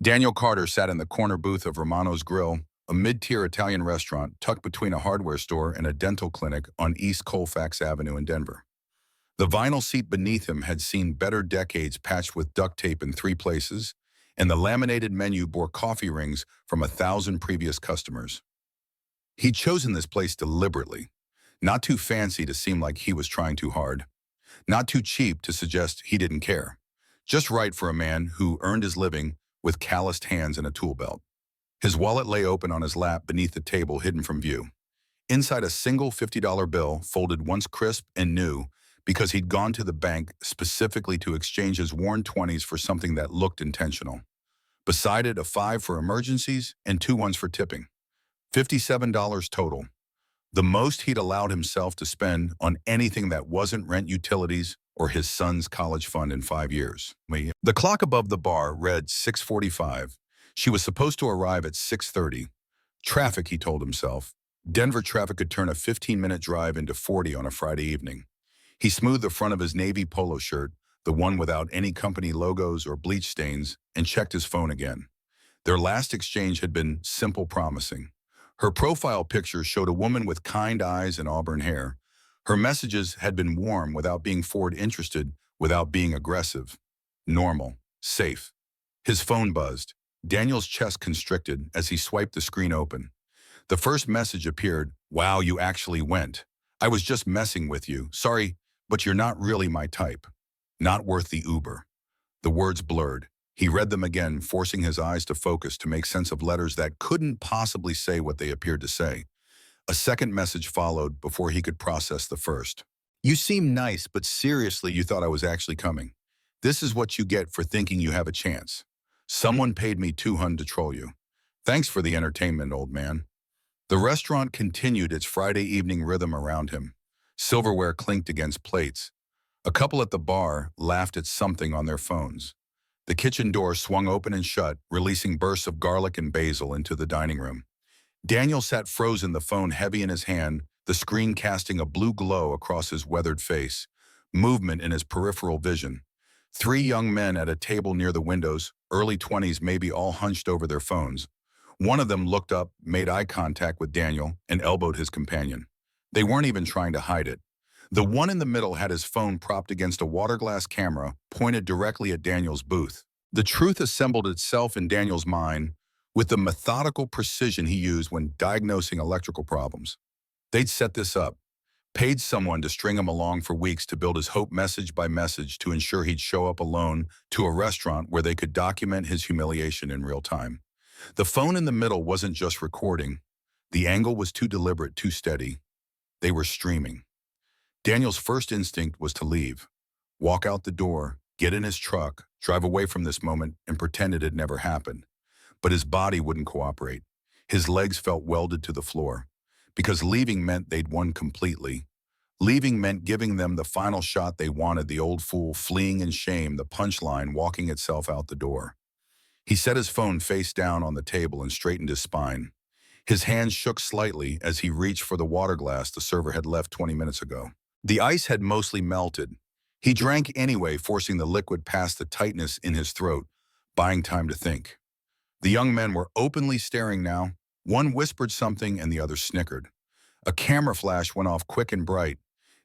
Daniel Carter sat in the corner booth of Romano's Grill, a mid-tier Italian restaurant tucked between a hardware store and a dental clinic on East Colfax Avenue in Denver. The vinyl seat beneath him had seen better decades patched with duct tape in 3 places, and the laminated menu bore coffee rings from 1,000 previous customers. He'd chosen this place deliberately, not too fancy to seem like he was trying too hard, not too cheap to suggest he didn't care, just right for a man who earned his living with calloused hands and a tool belt. His wallet lay open on his lap beneath the table hidden from view. Inside a single $50 bill, folded once crisp and new, because he'd gone to the bank specifically to exchange his worn 20s for something that looked intentional. Beside it, a 5 for emergencies and 2 ones for tipping. $57 total. The most he'd allowed himself to spend on anything that wasn't rent, utilities, or his son's college fund in 5 years. The clock above the bar read 6:45. She was supposed to arrive at 6:30. Traffic, he told himself. Denver traffic could turn a 15-minute drive into 40 on a Friday evening. He smoothed the front of his navy polo shirt, the one without any company logos or bleach stains, and checked his phone again. Their last exchange had been simple, promising. Her profile picture showed a woman with kind eyes and auburn hair. Her messages had been warm without being forward interested, without being aggressive. Normal. Safe. His phone buzzed. Daniel's chest constricted as he swiped the screen open. The first message appeared, "Wow, you actually went. I was just messing with you. Sorry, but you're not really my type. Not worth the Uber." The words blurred. He read them again, forcing his eyes to focus to make sense of letters that couldn't possibly say what they appeared to say. A second message followed before he could process the first. "You seem nice, but seriously, you thought I was actually coming. This is what you get for thinking you have a chance. Someone paid me $200 to troll you. Thanks for the entertainment, old man." The restaurant continued its Friday evening rhythm around him. Silverware clinked against plates. A couple at the bar laughed at something on their phones. The kitchen door swung open and shut, releasing bursts of garlic and basil into the dining room. Daniel sat frozen, the phone heavy in his hand, the screen casting a blue glow across his weathered face, movement in his peripheral vision. 3 young men at a table near the windows, early 20s, maybe, all hunched over their phones. One of them looked up, made eye contact with Daniel, and elbowed his companion. They weren't even trying to hide it. The one in the middle had his phone propped against a water glass camera pointed directly at Daniel's booth. The truth assembled itself in Daniel's mind with the methodical precision he used when diagnosing electrical problems. They'd set this up, paid someone to string him along for weeks to build his hope message by message to ensure he'd show up alone to a restaurant where they could document his humiliation in real time. The phone in the middle wasn't just recording. The angle was too deliberate, too steady. They were streaming. Daniel's first instinct was to leave, walk out the door, get in his truck, drive away from this moment, and pretend it had never happened. But his body wouldn't cooperate. His legs felt welded to the floor. Because leaving meant they'd won completely. Leaving meant giving them the final shot they wanted, the old fool fleeing in shame, the punchline walking itself out the door. He set his phone face down on the table and straightened his spine. His hands shook slightly as he reached for the water glass the server had left 20 minutes ago. The ice had mostly melted. He drank anyway, forcing the liquid past the tightness in his throat, buying time to think. The young men were openly staring now. One whispered something and the other snickered. A camera flash went off quick and bright.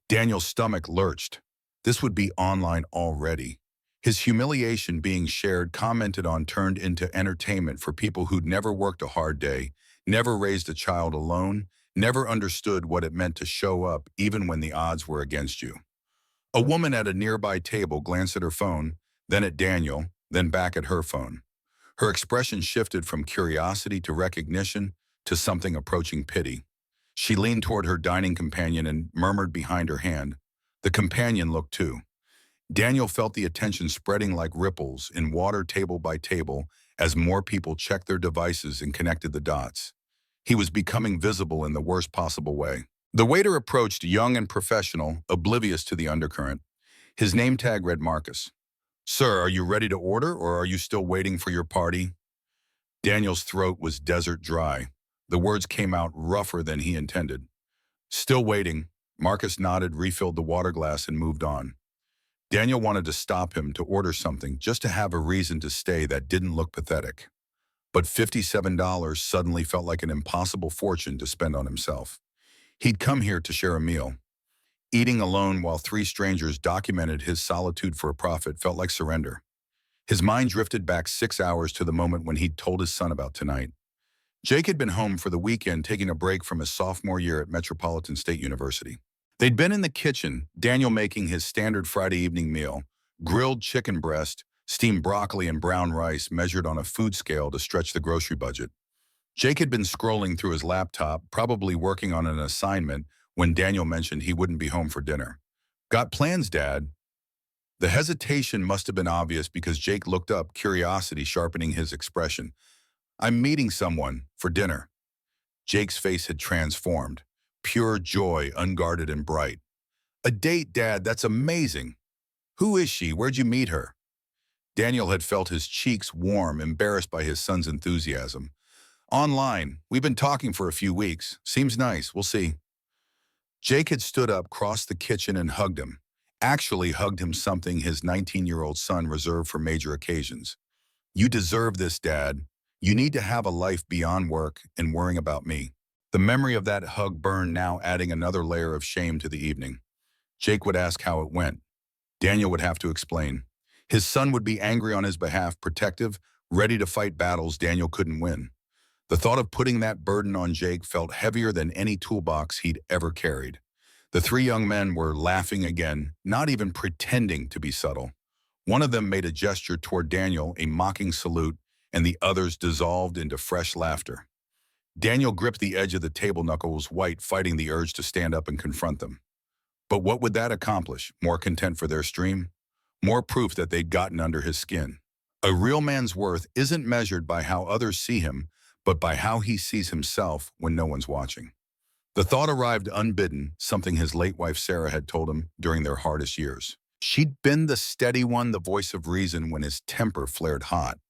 Daniel's stomach lurched. This would be online already. His humiliation being shared, commented on, turned into entertainment for people who'd never worked a hard day, never raised a child alone, never understood what it meant to show up even when the odds were against you. A woman at a nearby table glanced at her phone, then at Daniel, then back at her phone. Her expression shifted from curiosity to recognition to something approaching pity. She leaned toward her dining companion and murmured behind her hand. The companion looked too. Daniel felt the attention spreading like ripples in water, table by table, as more people checked their devices and connected the dots. He was becoming visible in the worst possible way. The waiter approached, young and professional, oblivious to the undercurrent. His name tag read Marcus. "Sir, are you ready to order, or are you still waiting for your party?" Daniel's throat was desert dry. The words came out rougher than he intended. "Still waiting." Marcus nodded, refilled the water glass, and moved on. Daniel wanted to stop him to order something just to have a reason to stay that didn't look pathetic. But $57 suddenly felt like an impossible fortune to spend on himself. He'd come here to share a meal. Eating alone while three strangers documented his solitude for a profit felt like surrender. His mind drifted back 6 hours to the moment when he'd told his son about tonight. Jake had been home for the weekend taking a break from his sophomore year at Metropolitan State University. They'd been in the kitchen, Daniel making his standard Friday evening meal, grilled chicken breast, steamed broccoli and brown rice measured on a food scale to stretch the grocery budget. Jake had been scrolling through his laptop, probably working on an assignment, when Daniel mentioned he wouldn't be home for dinner. "Got plans, Dad?" The hesitation must have been obvious because Jake looked up, curiosity sharpening his expression. "I'm meeting someone for dinner." Jake's face had transformed. Pure joy, unguarded and bright. "A date, Dad, that's amazing. Who is she? Where'd you meet her?" Daniel had felt his cheeks warm, embarrassed by his son's enthusiasm. "Online. We've been talking for a few weeks. Seems nice. We'll see." Jake had stood up, crossed the kitchen, and hugged him. Actually hugged him, something his 19-year-old son reserved for major occasions. "You deserve this, Dad. You need to have a life beyond work and worrying about me." The memory of that hug burned now, adding another layer of shame to the evening. Jake would ask how it went. Daniel would have to explain. His son would be angry on his behalf, protective, ready to fight battles Daniel couldn't win. The thought of putting that burden on Jake felt heavier than any toolbox he'd ever carried. The three young men were laughing again, not even pretending to be subtle. One of them made a gesture toward Daniel, a mocking salute, and the others dissolved into fresh laughter. Daniel gripped the edge of the table, knuckles white, fighting the urge to stand up and confront them. But what would that accomplish? More content for their stream? More proof that they'd gotten under his skin. A real man's worth isn't measured by how others see him, but by how he sees himself when no one's watching. The thought arrived unbidden, something his late wife Sarah had told him during their hardest years. She'd been the steady one, the voice of reason when his temper flared hot.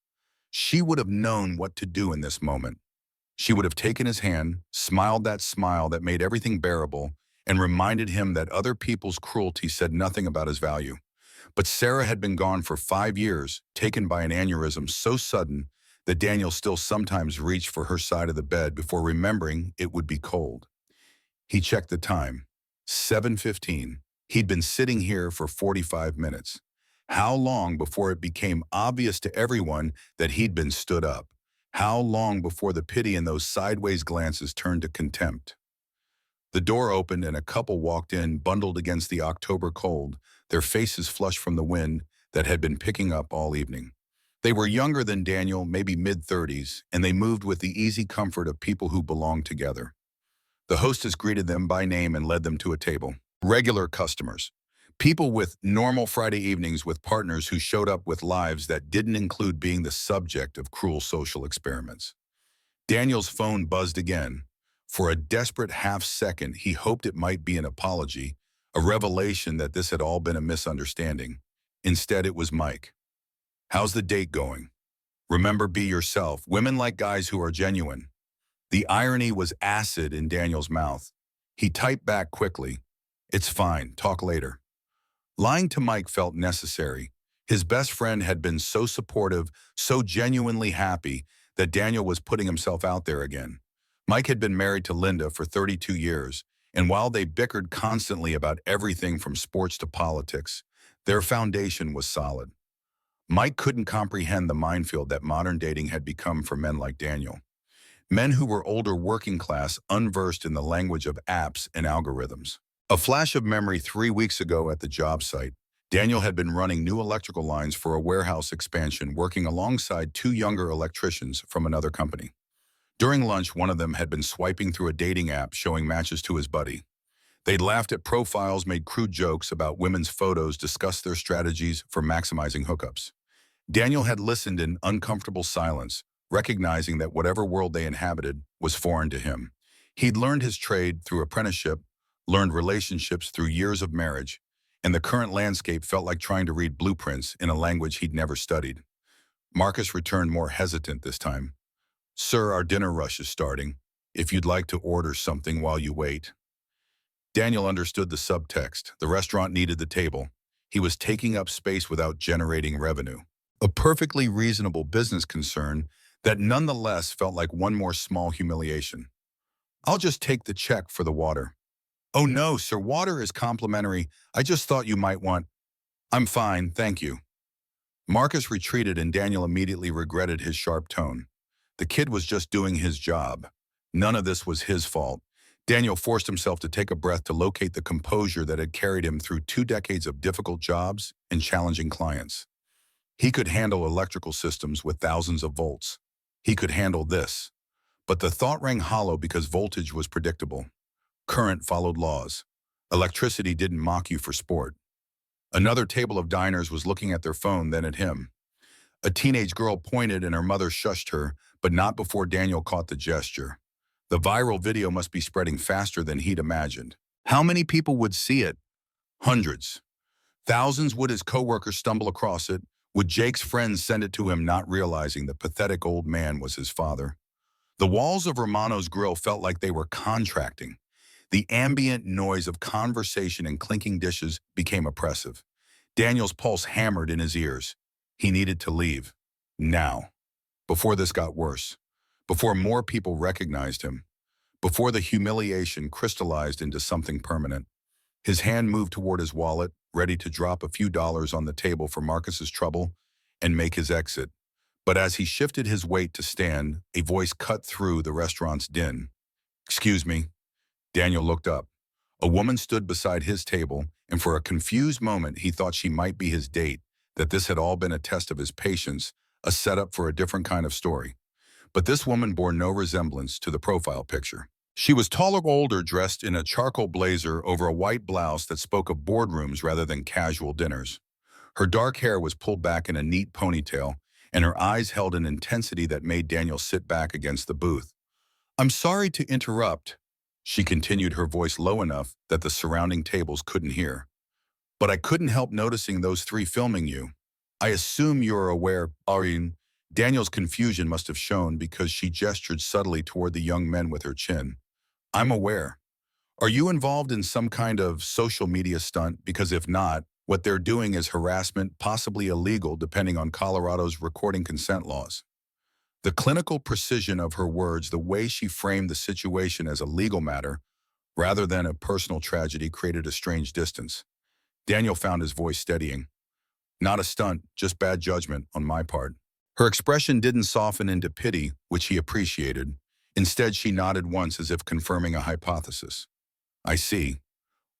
She would have known what to do in this moment. She would have taken his hand, smiled that smile that made everything bearable, and reminded him that other people's cruelty said nothing about his value. But Sarah had been gone for 5 years, taken by an aneurysm so sudden that Daniel still sometimes reached for her side of the bed before remembering it would be cold. He checked the time. 7:15. He'd been sitting here for 45 minutes. How long before it became obvious to everyone that he'd been stood up? How long before the pity in those sideways glances turned to contempt? The door opened and a couple walked in, bundled against the October cold, their faces flushed from the wind that had been picking up all evening. They were younger than Daniel, maybe mid-30s, and they moved with the easy comfort of people who belonged together. The hostess greeted them by name and led them to a table. Regular customers. People with normal Friday evenings with partners who showed up with lives that didn't include being the subject of cruel social experiments. Daniel's phone buzzed again. For a desperate half-second, he hoped it might be an apology, a revelation that this had all been a misunderstanding. Instead, it was Mike. "How's the date going? Remember, be yourself. Women like guys who are genuine." The irony was acid in Daniel's mouth. He typed back quickly, "It's fine, talk later." Lying to Mike felt necessary. His best friend had been so supportive, so genuinely happy, that Daniel was putting himself out there again. Mike had been married to Linda for 32 years, and while they bickered constantly about everything from sports to politics, their foundation was solid. Mike couldn't comprehend the minefield that modern dating had become for men like Daniel. Men who were older, working class, unversed in the language of apps and algorithms. A flash of memory 3 weeks ago at the job site, Daniel had been running new electrical lines for a warehouse expansion, working alongside 2 younger electricians from another company. During lunch, one of them had been swiping through a dating app showing matches to his buddy. They'd laughed at profiles, made crude jokes about women's photos, discussed their strategies for maximizing hookups. Daniel had listened in uncomfortable silence, recognizing that whatever world they inhabited was foreign to him. He'd learned his trade through apprenticeship, learned relationships through years of marriage, and the current landscape felt like trying to read blueprints in a language he'd never studied. Marcus returned more hesitant this time. "Sir, our dinner rush is starting. If you'd like to order something while you wait." Daniel understood the subtext. The restaurant needed the table. He was taking up space without generating revenue. A perfectly reasonable business concern that nonetheless felt like one more small humiliation. I'll just take the check for the water. Oh no, sir, water is complimentary. I just thought you might want. I'm fine, thank you. Marcus retreated and Daniel immediately regretted his sharp tone. The kid was just doing his job. None of this was his fault. Daniel forced himself to take a breath to locate the composure that had carried him through 2 decades of difficult jobs and challenging clients. He could handle electrical systems with thousands of volts. He could handle this. But the thought rang hollow because voltage was predictable. Current followed laws. Electricity didn't mock you for sport. Another table of diners was looking at their phone, then at him. A teenage girl pointed and her mother shushed her, but not before Daniel caught the gesture. The viral video must be spreading faster than he'd imagined. How many people would see it? Hundreds. Thousands. Would his coworkers stumble across it? Would Jake's friends send it to him, not realizing the pathetic old man was his father? The walls of Romano's grill felt like they were contracting. The ambient noise of conversation and clinking dishes became oppressive. Daniel's pulse hammered in his ears. He needed to leave. Now. Before this got worse. Before more people recognized him. Before the humiliation crystallized into something permanent. His hand moved toward his wallet, ready to drop a few dollars on the table for Marcus's trouble and make his exit. But as he shifted his weight to stand, a voice cut through the restaurant's din. Excuse me. Daniel looked up. A woman stood beside his table, and for a confused moment he thought she might be his date, that this had all been a test of his patience, a setup for a different kind of story. But this woman bore no resemblance to the profile picture. She was taller, older, dressed in a charcoal blazer over a white blouse that spoke of boardrooms rather than casual dinners. Her dark hair was pulled back in a neat ponytail, and her eyes held an intensity that made Daniel sit back against the booth. I'm sorry to interrupt, she continued, her voice low enough that the surrounding tables couldn't hear. But I couldn't help noticing those three filming you. I assume you're aware, Arine. Daniel's confusion must have shown because she gestured subtly toward the young men with her chin. I'm aware. Are you involved in some kind of social media stunt? Because if not, what they're doing is harassment, possibly illegal depending on Colorado's recording consent laws. The clinical precision of her words, the way she framed the situation as a legal matter rather than a personal tragedy, created a strange distance. Daniel found his voice steadying. Not a stunt, just bad judgment on my part. Her expression didn't soften into pity, which he appreciated. Instead, she nodded once as if confirming a hypothesis. I see.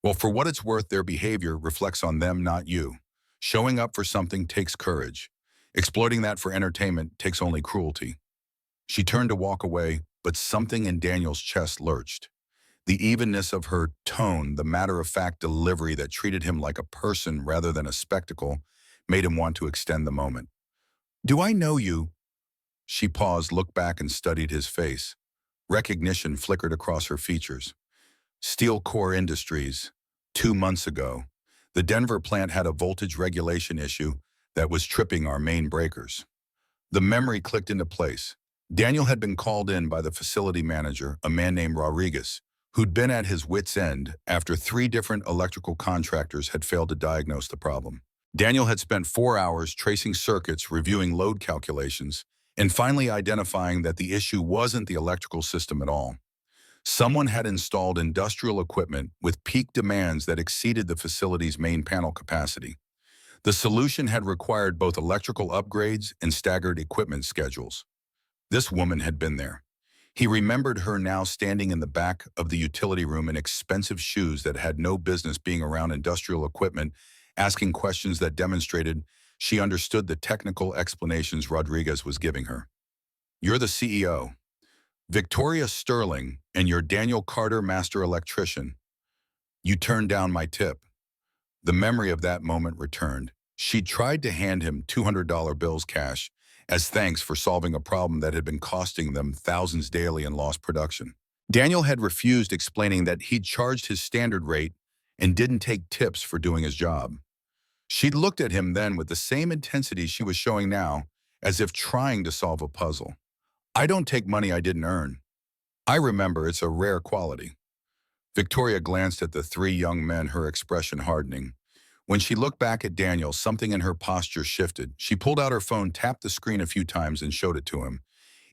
Well, for what it's worth, their behavior reflects on them, not you. Showing up for something takes courage. Exploiting that for entertainment takes only cruelty. She turned to walk away, but something in Daniel's chest lurched. The evenness of her tone, the matter-of-fact delivery that treated him like a person rather than a spectacle, made him want to extend the moment. Do I know you? She paused, looked back, and studied his face. Recognition flickered across her features. Steel Core Industries. 2 months ago, the Denver plant had a voltage regulation issue that was tripping our main breakers. The memory clicked into place. Daniel had been called in by the facility manager, a man named Rodriguez, who'd been at his wit's end after 3 different electrical contractors had failed to diagnose the problem. Daniel had spent 4 hours tracing circuits, reviewing load calculations, and finally identifying that the issue wasn't the electrical system at all. Someone had installed industrial equipment with peak demands that exceeded the facility's main panel capacity. The solution had required both electrical upgrades and staggered equipment schedules. This woman had been there. He remembered her now standing in the back of the utility room in expensive shoes that had no business being around industrial equipment, asking questions that demonstrated she understood the technical explanations Rodriguez was giving her. You're the CEO. Victoria Sterling, and you're Daniel Carter, master electrician. You turned down my tip. The memory of that moment returned. She tried to hand him $200 bills cash as thanks for solving a problem that had been costing them thousands daily in lost production. Daniel had refused, explaining that he'd charged his standard rate and didn't take tips for doing his job. She'd looked at him then with the same intensity she was showing now, as if trying to solve a puzzle. I don't take money I didn't earn. I remember, it's a rare quality. Victoria glanced at the 3 young men, her expression hardening. When she looked back at Daniel, something in her posture shifted. She pulled out her phone, tapped the screen a few times, and showed it to him.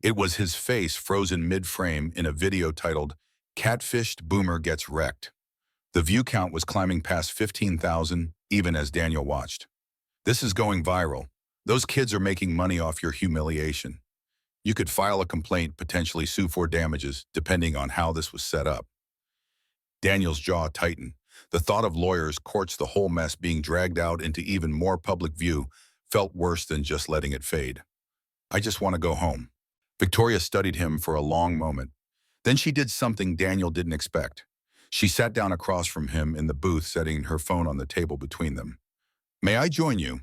It was his face frozen mid-frame in a video titled, "Catfished Boomer Gets Wrecked." The view count was climbing past 15,000, even as Daniel watched. "This is going viral. Those kids are making money off your humiliation. You could file a complaint, potentially sue for damages, depending on how this was set up." Daniel's jaw tightened. The thought of lawyers, courts, the whole mess being dragged out into even more public view felt worse than just letting it fade. "I just want to go home." Victoria studied him for a long moment. Then she did something Daniel didn't expect. She sat down across from him in the booth, setting her phone on the table between them. "May I join you?"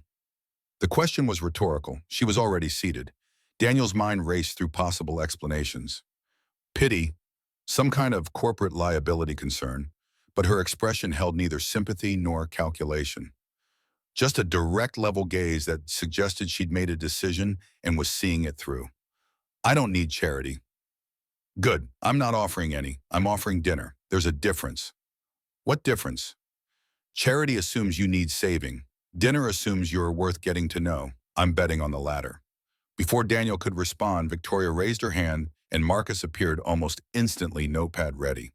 The question was rhetorical. She was already seated. Daniel's mind raced through possible explanations. Pity, some kind of corporate liability concern, but her expression held neither sympathy nor calculation. Just a direct level gaze that suggested she'd made a decision and was seeing it through. "I don't need charity." "Good, I'm not offering any. I'm offering dinner. There's a difference." "What difference?" "Charity assumes you need saving. Dinner assumes you're worth getting to know. I'm betting on the latter." Before Daniel could respond, Victoria raised her hand and Marcus appeared almost instantly, notepad ready.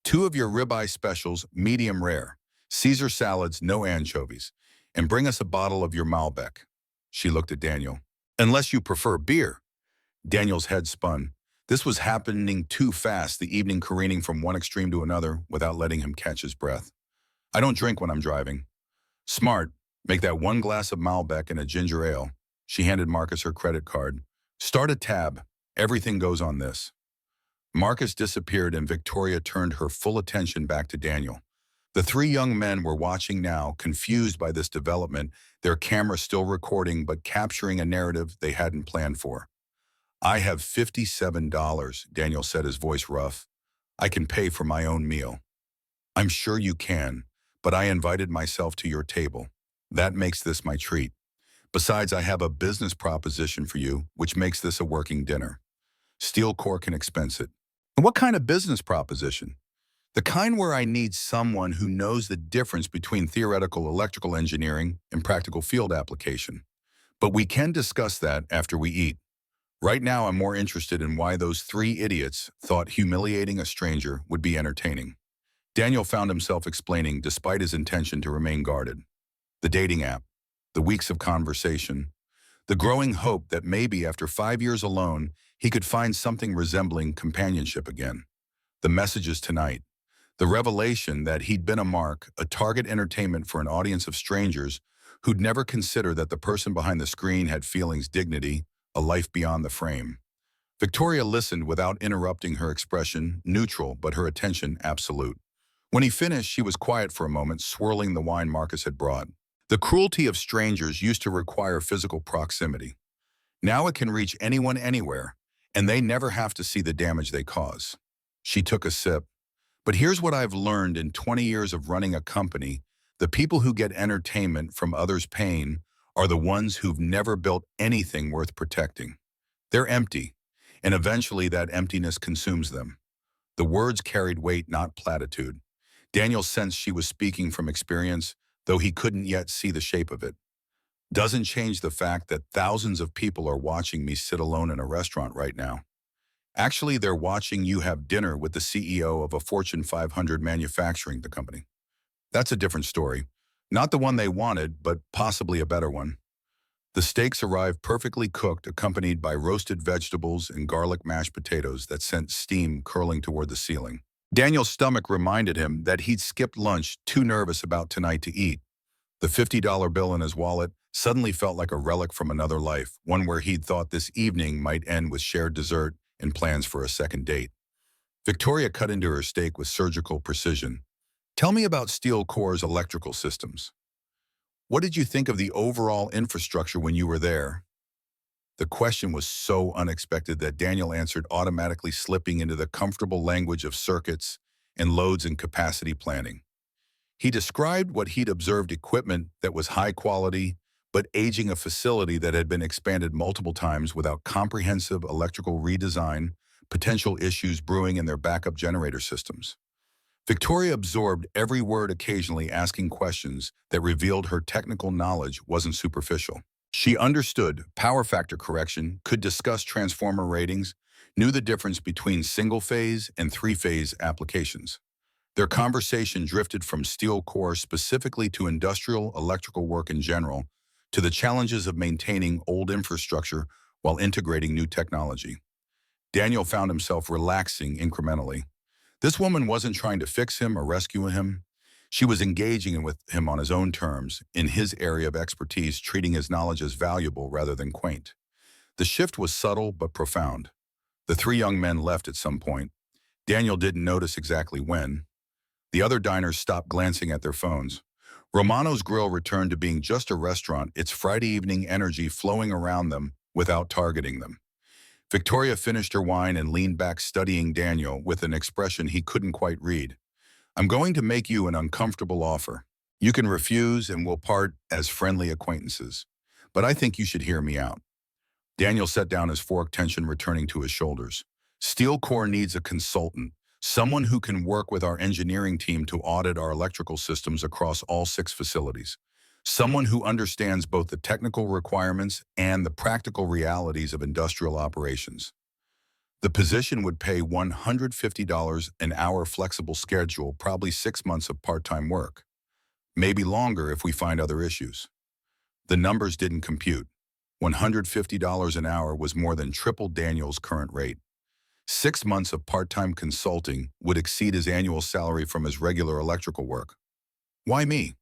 "Two of your ribeye specials, medium rare. Caesar salads, no anchovies. And bring us a bottle of your Malbec." She looked at Daniel. "Unless you prefer beer." Daniel's head spun. This was happening too fast, the evening careening from one extreme to another without letting him catch his breath. "I don't drink when I'm driving." "Smart. Make that one glass of Malbec and a ginger ale." She handed Marcus her credit card. "Start a tab. Everything goes on this." Marcus disappeared and Victoria turned her full attention back to Daniel. The three young men were watching now, confused by this development, their camera still recording but capturing a narrative they hadn't planned for. "I have $57, Daniel said, his voice rough. "I can pay for my own meal." "I'm sure you can, but I invited myself to your table. That makes this my treat. Besides, I have a business proposition for you, which makes this a working dinner. Steel Core can expense it." "What kind of business proposition?" "The kind where I need someone who knows the difference between theoretical electrical engineering and practical field application. But we can discuss that after we eat. Right now, I'm more interested in why those three idiots thought humiliating a stranger would be entertaining." Daniel found himself explaining, despite his intention to remain guarded. The dating app, the weeks of conversation, the growing hope that maybe after 5 years alone, he could find something resembling companionship again. The messages tonight, the revelation that he'd been a mark, a target entertainment for an audience of strangers who'd never consider that the person behind the screen had feelings, dignity, a life beyond the frame. Victoria listened without interrupting, her expression neutral but her attention absolute. When he finished, she was quiet for a moment, swirling the wine Marcus had brought. The cruelty of strangers used to require physical proximity. Now it can reach anyone anywhere, and they never have to see the damage they cause. She took a sip. "But here's what I've learned in 20 years of running a company. The people who get entertainment from others' pain are the ones who've never built anything worth protecting. They're empty, and eventually that emptiness consumes them." The words carried weight, not platitude. Daniel sensed she was speaking from experience, though he couldn't yet see the shape of it. "Doesn't change the fact that thousands of people are watching me sit alone in a restaurant right now. Actually, they're watching you have dinner with the CEO of a Fortune 500 manufacturing company. That's a different story. Not the one they wanted, but possibly a better one." The steaks arrived perfectly cooked, accompanied by roasted vegetables and garlic mashed potatoes that sent steam curling toward the ceiling. Daniel's stomach reminded him that he'd skipped lunch, too nervous about tonight to eat. The $50 bill in his wallet suddenly felt like a relic from another life, one where he'd thought this evening might end with shared dessert and plans for a second date. Victoria cut into her steak with surgical precision. "Tell me about Steel Core's electrical systems. What did you think of the overall infrastructure when you were there?" The question was so unexpected that Daniel answered, automatically slipping into the comfortable language of circuits and loads and capacity planning. He described what he'd observed: equipment that was high quality, but aging, a facility that had been expanded multiple times without comprehensive electrical redesign, potential issues brewing in their backup generator systems. Victoria absorbed every word, occasionally asking questions that revealed her technical knowledge wasn't superficial. She understood power factor correction, could discuss transformer ratings, knew the difference between single-phase and three-phase applications. Their conversation drifted from steel core specifically to industrial electrical work in general, to the challenges of maintaining old infrastructure while integrating new technology. Daniel found himself relaxing incrementally. This woman wasn't trying to fix him or rescue him. She was engaging with him on his own terms, in his area of expertise, treating his knowledge as valuable rather than quaint. The shift was subtle but profound. The three young men left at some point. Daniel didn't notice exactly when. The other diners stopped glancing at their phones. Romano's Grill returned to being just a restaurant, its Friday evening energy flowing around them without targeting them. Victoria finished her wine and leaned back studying Daniel with an expression he couldn't quite read. I'm going to make you an uncomfortable offer. You can refuse and we'll part as friendly acquaintances. But I think you should hear me out. Daniel set down his fork, tension returning to his shoulders. Steel Core needs a consultant, someone who can work with our engineering team to audit our electrical systems across all 6 facilities. Someone who understands both the technical requirements and the practical realities of industrial operations. The position would pay $150 an hour, flexible schedule, probably 6 months of part-time work. Maybe longer if we find other issues. The numbers didn't compute. $150 an hour was more than triple Daniel's current rate. 6 months of part-time consulting would exceed his annual salary from his regular electrical work. Why me?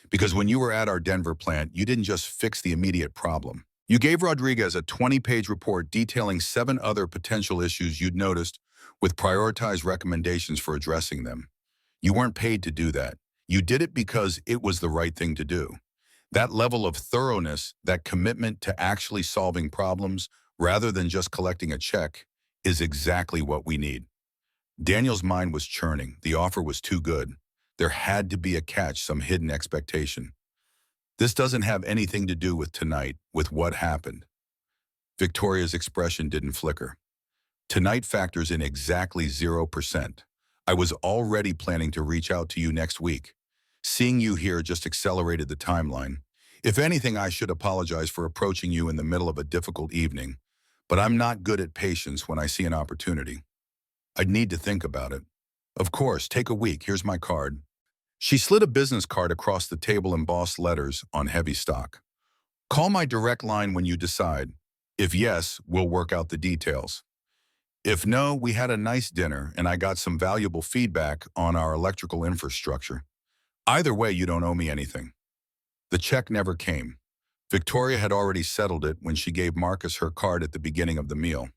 Because when you were at our Denver plant, you didn't just fix the immediate problem. You gave Rodriguez a 20-page report detailing 7 other potential issues you'd noticed, with prioritized recommendations for addressing them. You weren't paid to do that. You did it because it was the right thing to do. That level of thoroughness, that commitment to actually solving problems rather than just collecting a check, is exactly what we need. Daniel's mind was churning. The offer was too good. There had to be a catch, some hidden expectation. This doesn't have anything to do with tonight, with what happened. Victoria's expression didn't flicker. Tonight factors in exactly 0%. I was already planning to reach out to you next week. Seeing you here just accelerated the timeline. If anything, I should apologize for approaching you in the middle of a difficult evening, but I'm not good at patience when I see an opportunity. I'd need to think about it. Of course, take a week. Here's my card. She slid a business card across the table, embossed letters on heavy stock. Call my direct line when you decide. If yes, we'll work out the details. If no, we had a nice dinner and I got some valuable feedback on our electrical infrastructure. Either way, you don't owe me anything. The check never came. Victoria had already settled it when she gave Marcus her card at the beginning of the meal.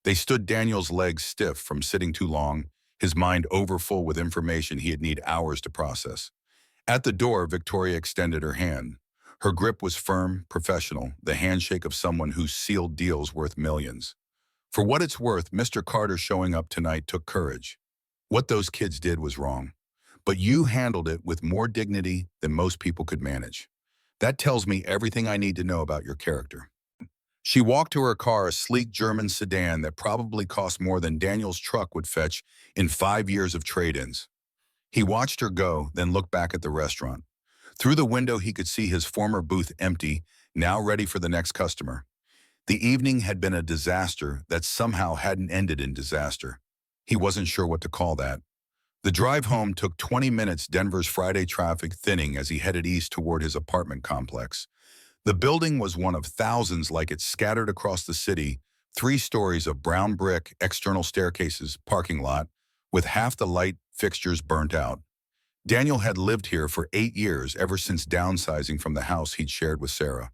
They stood, Daniel's legs stiff from sitting too long, his mind overfull with information he'd need hours to process. At the door, Victoria extended her hand. Her grip was firm, professional, the handshake of someone who sealed deals worth millions. For what it's worth, Mr. Carter showing up tonight took courage. What those kids did was wrong. But you handled it with more dignity than most people could manage. That tells me everything I need to know about your character. She walked to her car, a sleek German sedan that probably cost more than Daniel's truck would fetch in 5 years of trade-ins. He watched her go, then looked back at the restaurant. Through the window, he could see his former booth empty, now ready for the next customer. The evening had been a disaster that somehow hadn't ended in disaster. He wasn't sure what to call that. The drive home took 20 minutes, Denver's Friday traffic thinning as he headed east toward his apartment complex. The building was one of thousands like it scattered across the city, 3 stories of brown brick, external staircases, parking lot, with half the light fixtures burnt out. Daniel had lived here for 8 years, ever since downsizing from the house he'd shared with Sarah.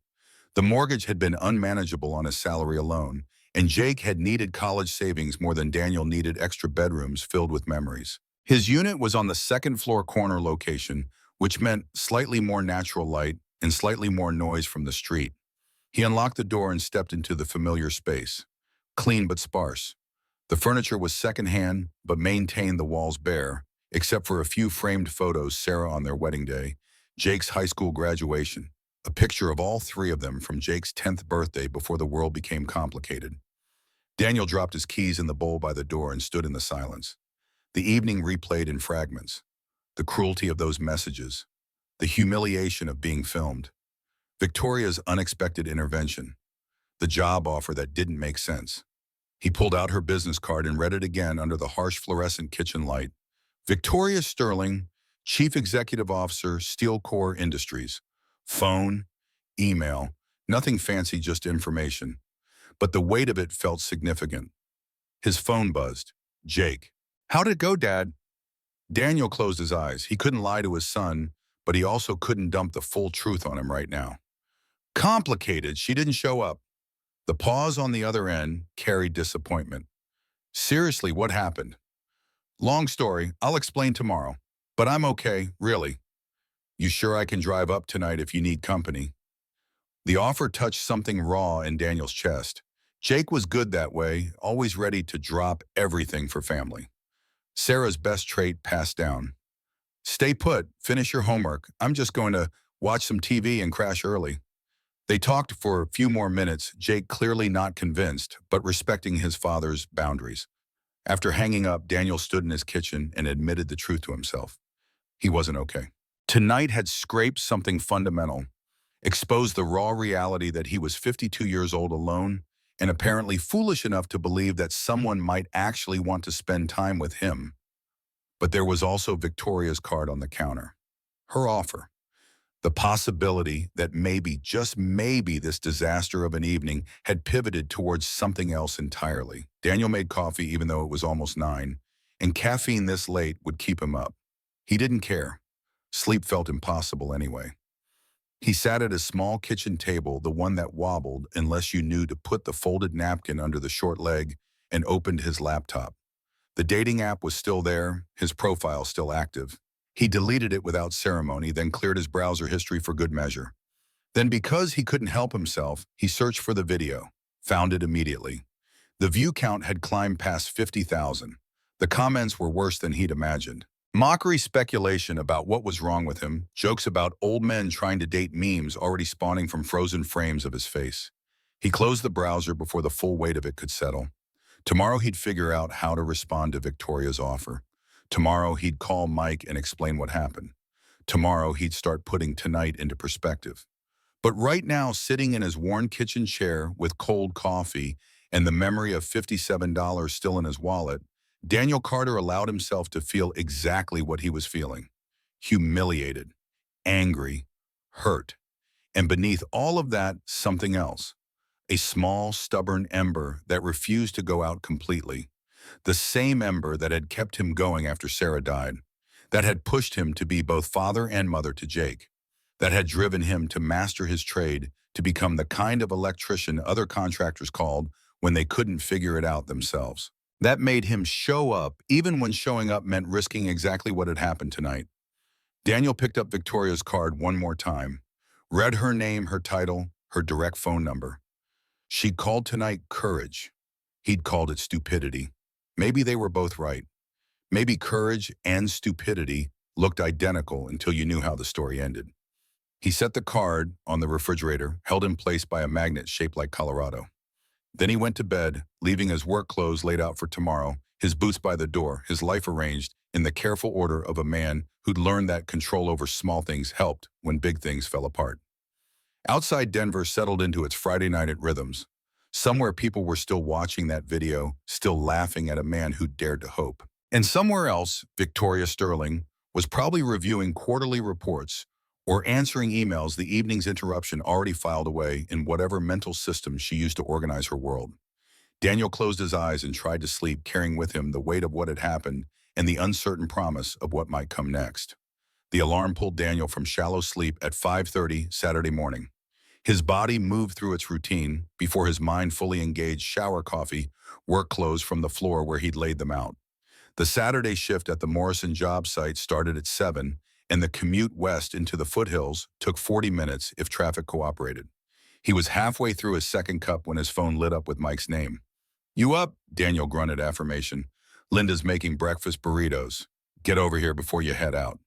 The mortgage had been unmanageable on his salary alone, and Jake had needed college savings more than Daniel needed extra bedrooms filled with memories. His unit was on the second-floor corner location, which meant slightly more natural light and slightly more noise from the street. He unlocked the door and stepped into the familiar space. Clean but sparse. The furniture was secondhand, but maintained the walls bare, except for a few framed photos, Sarah on their wedding day, Jake's high school graduation, a picture of all 3 of them from Jake's 10th birthday before the world became complicated. Daniel dropped his keys in the bowl by the door and stood in the silence. The evening replayed in fragments. The cruelty of those messages. The humiliation of being filmed. Victoria's unexpected intervention. The job offer that didn't make sense. He pulled out her business card and read it again under the harsh fluorescent kitchen light. Victoria Sterling, Chief Executive Officer, Steel Core Industries. Phone, email, nothing fancy, just information. But the weight of it felt significant. His phone buzzed. Jake. How'd it go, Dad? Daniel closed his eyes. He couldn't lie to his son, but he also couldn't dump the full truth on him right now. Complicated. She didn't show up. The pause on the other end carried disappointment. Seriously, what happened? Long story. I'll explain tomorrow. But I'm okay, really. You sure I can drive up tonight if you need company? The offer touched something raw in Daniel's chest. Jake was good that way, always ready to drop everything for family. Sarah's best trait passed down. Stay put, finish your homework. I'm just going to watch some TV and crash early. They talked for a few more minutes, Jake clearly not convinced, but respecting his father's boundaries. After hanging up, Daniel stood in his kitchen and admitted the truth to himself. He wasn't okay. Tonight had scraped something fundamental, exposed the raw reality that he was 52 years old alone and apparently foolish enough to believe that someone might actually want to spend time with him. But there was also Victoria's card on the counter. Her offer. The possibility that maybe, just maybe, this disaster of an evening had pivoted towards something else entirely. Daniel made coffee even though it was almost 9, and caffeine this late would keep him up. He didn't care. Sleep felt impossible anyway. He sat at his small kitchen table, the one that wobbled unless you knew to put the folded napkin under the short leg, and opened his laptop. The dating app was still there, his profile still active. He deleted it without ceremony, then cleared his browser history for good measure. Then, because he couldn't help himself, he searched for the video, found it immediately. The view count had climbed past 50,000. The comments were worse than he'd imagined. Mockery speculation about what was wrong with him, jokes about old men trying to date, memes already spawning from frozen frames of his face. He closed the browser before the full weight of it could settle. Tomorrow he'd figure out how to respond to Victoria's offer. Tomorrow he'd call Mike and explain what happened. Tomorrow he'd start putting tonight into perspective. But right now, sitting in his worn kitchen chair with cold coffee and the memory of $57 still in his wallet, Daniel Carter allowed himself to feel exactly what he was feeling. Humiliated, angry, hurt. And beneath all of that, something else. A small, stubborn ember that refused to go out completely. The same ember that had kept him going after Sarah died. That had pushed him to be both father and mother to Jake. That had driven him to master his trade, to become the kind of electrician other contractors called when they couldn't figure it out themselves. That made him show up, even when showing up meant risking exactly what had happened tonight. Daniel picked up Victoria's card one more time, read her name, her title, her direct phone number. She'd called tonight courage. He'd called it stupidity. Maybe they were both right. Maybe courage and stupidity looked identical until you knew how the story ended. He set the card on the refrigerator, held in place by a magnet shaped like Colorado. Then he went to bed, leaving his work clothes laid out for tomorrow, his boots by the door, his life arranged in the careful order of a man who'd learned that control over small things helped when big things fell apart. Outside Denver settled into its Friday night at rhythms. Somewhere people were still watching that video, still laughing at a man who dared to hope. And somewhere else, Victoria Sterling was probably reviewing quarterly reports or answering emails the evening's interruption already filed away in whatever mental system she used to organize her world. Daniel closed his eyes and tried to sleep, carrying with him the weight of what had happened and the uncertain promise of what might come next. The alarm pulled Daniel from shallow sleep at 5:30 Saturday morning. His body moved through its routine before his mind fully engaged shower coffee, work clothes from the floor where he'd laid them out. The Saturday shift at the Morrison job site started at 7, and the commute west into the foothills took 40 minutes if traffic cooperated. He was halfway through his second cup when his phone lit up with Mike's name. "You up?" Daniel grunted affirmation. "Linda's making breakfast burritos. Get over here before you head out."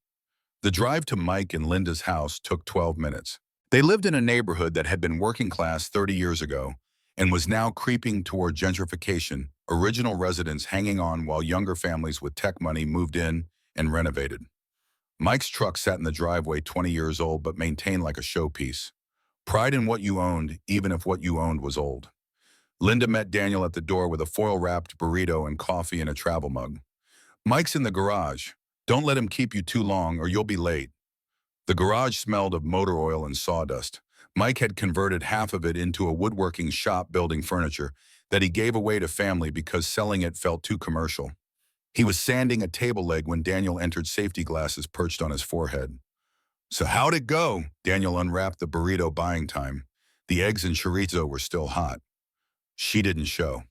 The drive to Mike and Linda's house took 12 minutes. They lived in a neighborhood that had been working class 30 years ago, and was now creeping toward gentrification, original residents hanging on while younger families with tech money moved in and renovated. Mike's truck sat in the driveway 20 years old but maintained like a showpiece. Pride in what you owned, even if what you owned was old. Linda met Daniel at the door with a foil-wrapped burrito and coffee in a travel mug. Mike's in the garage. Don't let him keep you too long or you'll be late. The garage smelled of motor oil and sawdust. Mike had converted half of it into a woodworking shop building furniture that he gave away to family because selling it felt too commercial. He was sanding a table leg when Daniel entered, safety glasses perched on his forehead. "So how'd it go?" Daniel unwrapped the burrito buying time. The eggs and chorizo were still hot. She didn't show.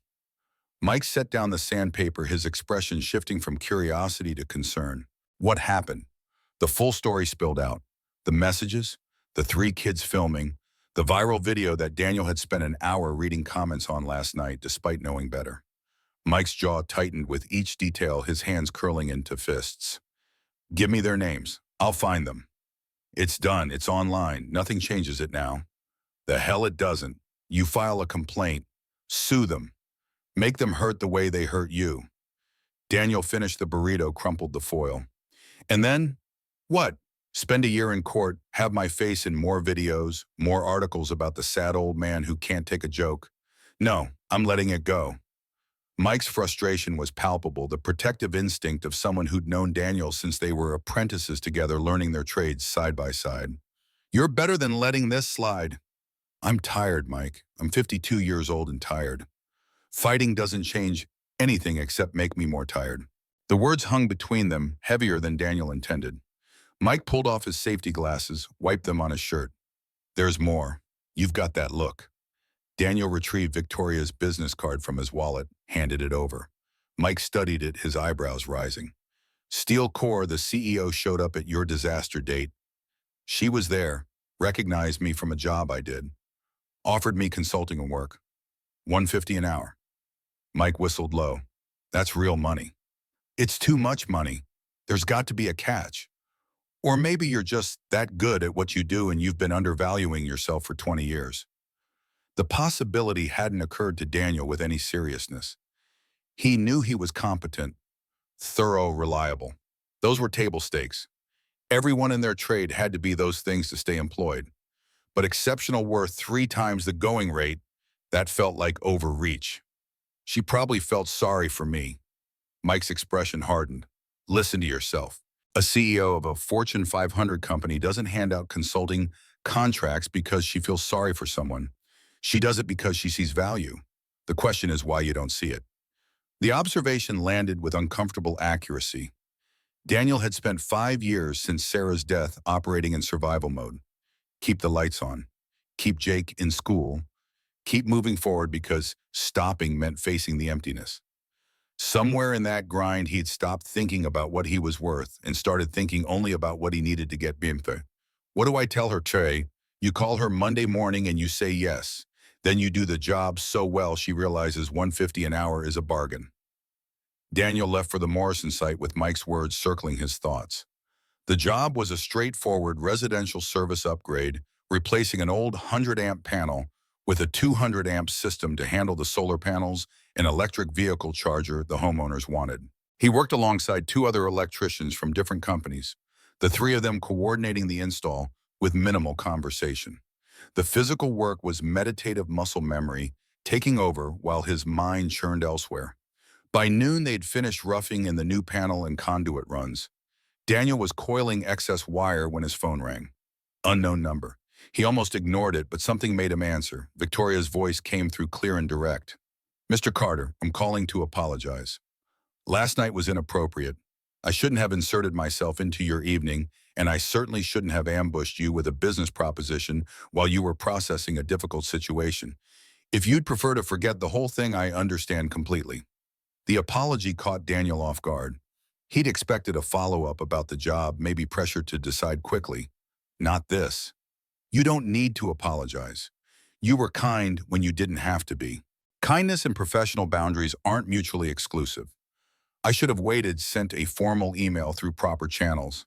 Mike set down the sandpaper, his expression shifting from curiosity to concern. What happened? The full story spilled out. The messages, the 3 kids filming, the viral video that Daniel had spent an hour reading comments on last night despite knowing better. Mike's jaw tightened with each detail, his hands curling into fists. "Give me their names. I'll find them." "It's done. It's online. Nothing changes it now." "The hell it doesn't. You file a complaint. Sue them. Make them hurt the way they hurt you." Daniel finished the burrito, crumpled the foil. "And then? What? Spend a year in court, have my face in more videos, more articles about the sad old man who can't take a joke? No, I'm letting it go." Mike's frustration was palpable, the protective instinct of someone who'd known Daniel since they were apprentices together, learning their trades side by side. "You're better than letting this slide." "I'm tired, Mike. I'm 52 years old and tired. Fighting doesn't change anything except make me more tired." The words hung between them, heavier than Daniel intended. Mike pulled off his safety glasses, wiped them on his shirt. "There's more. You've got that look." Daniel retrieved Victoria's business card from his wallet, handed it over. Mike studied it, his eyebrows rising. "Steel Core, the CEO showed up at your disaster date. She was there, recognized me from a job I did, offered me consulting work. $150 an hour." Mike whistled low. "That's real money." "It's too much money. There's got to be a catch. Or maybe you're just that good at what you do and you've been undervaluing yourself for 20 years. The possibility hadn't occurred to Daniel with any seriousness. He knew he was competent, thorough, reliable. Those were table stakes. Everyone in their trade had to be those things to stay employed. But exceptional worth 3 times the going rate, that felt like overreach. "She probably felt sorry for me." Mike's expression hardened. "Listen to yourself. A CEO of a Fortune 500 company doesn't hand out consulting contracts because she feels sorry for someone. She does it because she sees value. The question is why you don't see it." The observation landed with uncomfortable accuracy. Daniel had spent 5 years since Sarah's death operating in survival mode. Keep the lights on. Keep Jake in school. Keep moving forward because stopping meant facing the emptiness. Somewhere in that grind, he'd stopped thinking about what he was worth and started thinking only about what he needed to get bimfe. "What do I tell her, Trey?" You call her Monday morning and you say yes. Then you do the job so well she realizes $150 an hour is a bargain. Daniel left for the Morrison site with Mike's words circling his thoughts. The job was a straightforward residential service upgrade, replacing an old 100-amp panel with a 200-amp system to handle the solar panels and electric vehicle charger the homeowners wanted. He worked alongside 2 other electricians from different companies, the 3 of them coordinating the install with minimal conversation. The physical work was meditative muscle memory taking over while his mind churned elsewhere. By noon, they'd finished roughing in the new panel and conduit runs. Daniel was coiling excess wire when his phone rang. Unknown number. He almost ignored it, but something made him answer. Victoria's voice came through clear and direct. "Mr. Carter, I'm calling to apologize. Last night was inappropriate. I shouldn't have inserted myself into your evening, and I certainly shouldn't have ambushed you with a business proposition while you were processing a difficult situation. If you'd prefer to forget the whole thing, I understand completely." The apology caught Daniel off guard. He'd expected a follow-up about the job, maybe pressure to decide quickly. Not this. "You don't need to apologize. You were kind when you didn't have to be. Kindness and professional boundaries aren't mutually exclusive. I should have waited, sent a formal email through proper channels.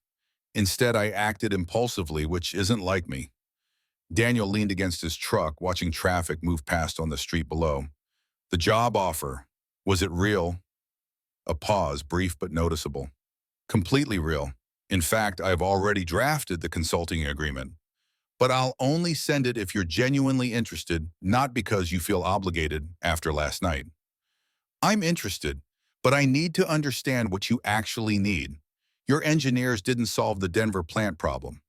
Instead, I acted impulsively, which isn't like me." Daniel leaned against his truck, watching traffic move past on the street below. The job offer. Was it real? A pause, brief but noticeable. Completely real. In fact, I've already drafted the consulting agreement. But I'll only send it if you're genuinely interested, not because you feel obligated after last night. I'm interested, but I need to understand what you actually need. Your engineers didn't solve the Denver plant problem.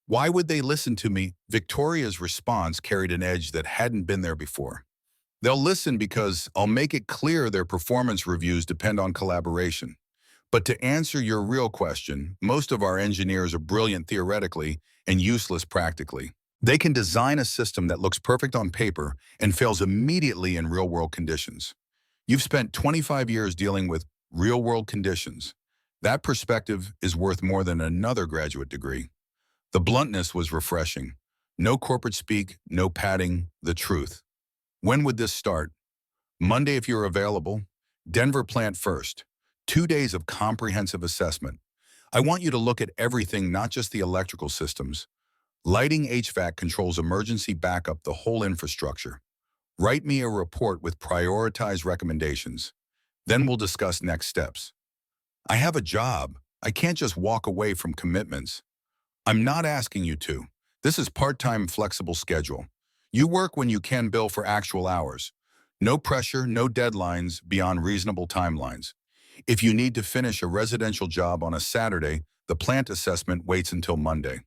Why would they listen to me? Victoria's response carried an edge that hadn't been there before. They'll listen because I'll make it clear their performance reviews depend on collaboration. But to answer your real question, most of our engineers are brilliant theoretically and useless practically. They can design a system that looks perfect on paper and fails immediately in real-world conditions. You've spent 25 years dealing with real-world conditions. That perspective is worth more than another graduate degree. The bluntness was refreshing. No corporate speak, no padding, the truth. When would this start? Monday if you're available. Denver plant first. 2 days of comprehensive assessment. I want you to look at everything, not just the electrical systems. Lighting, HVAC controls, emergency backup, the whole infrastructure. Write me a report with prioritized recommendations. Then we'll discuss next steps. I have a job. I can't just walk away from commitments. I'm not asking you to. This is part-time flexible schedule. You work when you can, bill for actual hours. No pressure, no deadlines beyond reasonable timelines. If you need to finish a residential job on a Saturday, the plant assessment waits until Monday.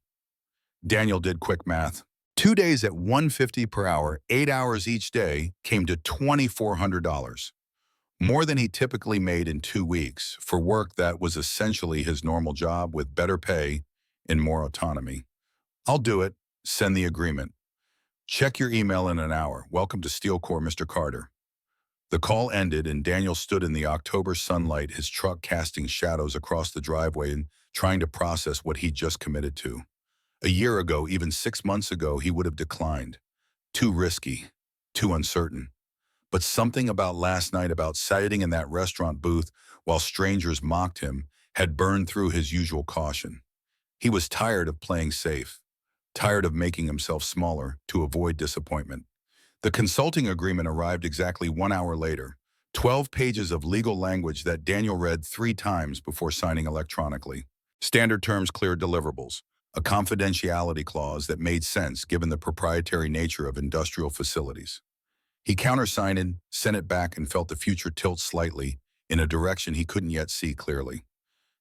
Daniel did quick math. 2 days at $150 per hour, 8 hours each day, came to $2,400. More than he typically made in 2 weeks for work that was essentially his normal job with better pay and more autonomy. I'll do it. Send the agreement. Check your email in an hour. Welcome to Steel Corps, Mr. Carter. The call ended and Daniel stood in the October sunlight, his truck casting shadows across the driveway and trying to process what he'd just committed to. A year ago, even 6 months ago, he would have declined. Too risky, too uncertain. But something about last night, about sitting in that restaurant booth while strangers mocked him, had burned through his usual caution. He was tired of playing safe, tired of making himself smaller to avoid disappointment. The consulting agreement arrived exactly 1 hour later, 12 pages of legal language that Daniel read 3 times before signing electronically. Standard terms, clear deliverables, a confidentiality clause that made sense given the proprietary nature of industrial facilities. He countersigned it, sent it back, and felt the future tilt slightly in a direction he couldn't yet see clearly.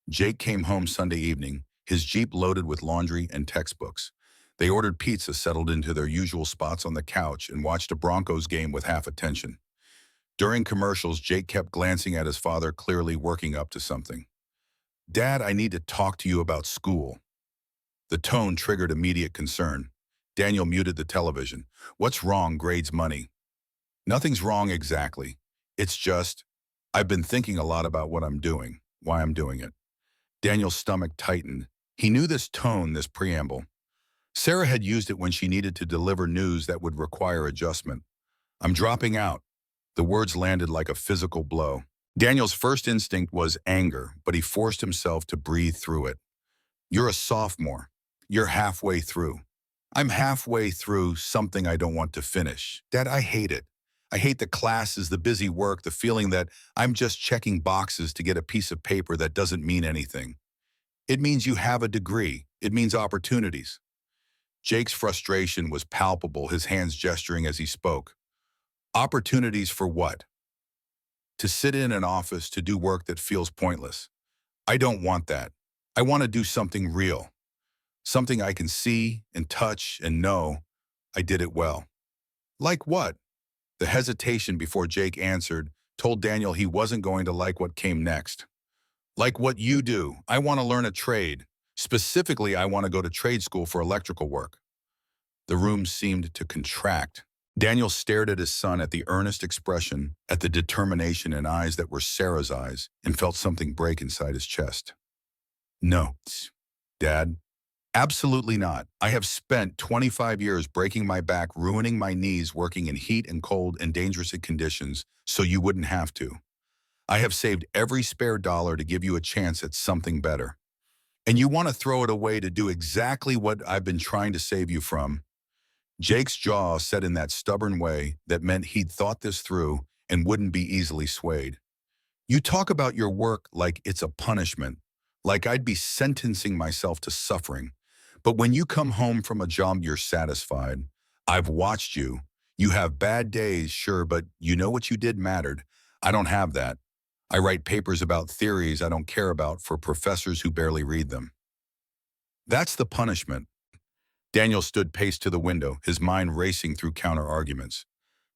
Jake came home Sunday evening, his Jeep loaded with laundry and textbooks. They ordered pizza, settled into their usual spots on the couch, and watched a Broncos game with half attention. During commercials, Jake kept glancing at his father, clearly working up to something. "Dad, I need to talk to you about school." The tone triggered immediate concern. Daniel muted the television. "What's wrong? Grades, money." "Nothing's wrong exactly. It's just, I've been thinking a lot about what I'm doing, why I'm doing it." Daniel's stomach tightened. He knew this tone, this preamble. Sarah had used it when she needed to deliver news that would require adjustment. "I'm dropping out." The words landed like a physical blow. Daniel's first instinct was anger, but he forced himself to breathe through it. "You're a sophomore. You're halfway through." "I'm halfway through something I don't want to finish. Dad, I hate it. I hate the classes, the busy work, the feeling that I'm just checking boxes to get a piece of paper that doesn't mean anything. It means you have a degree. It means opportunities." Jake's frustration was palpable, his hands gesturing as he spoke. "Opportunities for what?" "To sit in an office, to do work that feels pointless. I don't want that. I want to do something real. Something I can see and touch and know I did it well." "Like what?" The hesitation before Jake answered told Daniel he wasn't going to like what came next. "Like what you do. I want to learn a trade. Specifically, I want to go to trade school for electrical work." The room seemed to contract. Daniel stared at his son, at the earnest expression, at the determination in eyes that were Sarah's eyes, and felt something break inside his chest. "No, Dad. Absolutely not. I have spent 25 years breaking my back, ruining my knees, working in heat and cold and dangerous conditions so you wouldn't have to. I have saved every spare dollar to give you a chance at something better. And you want to throw it away to do exactly what I've been trying to save you from. Jake's jaw set in that stubborn way that meant he'd thought this through and wouldn't be easily swayed. You talk about your work like it's a punishment, like I'd be sentencing myself to suffering. But when you come home from a job you're satisfied, I've watched you. You have bad days, sure, but you know what you did mattered. I don't have that. I write papers about theories I don't care about for professors who barely read them. That's the punishment. Daniel stood paced to the window, his mind racing through counter-arguments.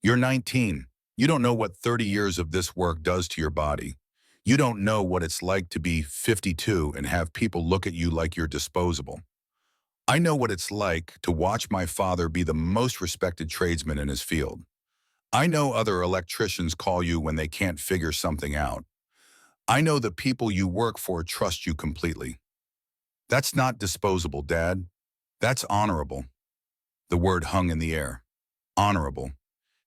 You're 19. You don't know what 30 years of this work does to your body. You don't know what it's like to be 52 and have people look at you like you're disposable. I know what it's like to watch my father be the most respected tradesman in his field. I know other electricians call you when they can't figure something out. I know the people you work for trust you completely. That's not disposable, Dad. That's honorable. The word hung in the air. Honorable.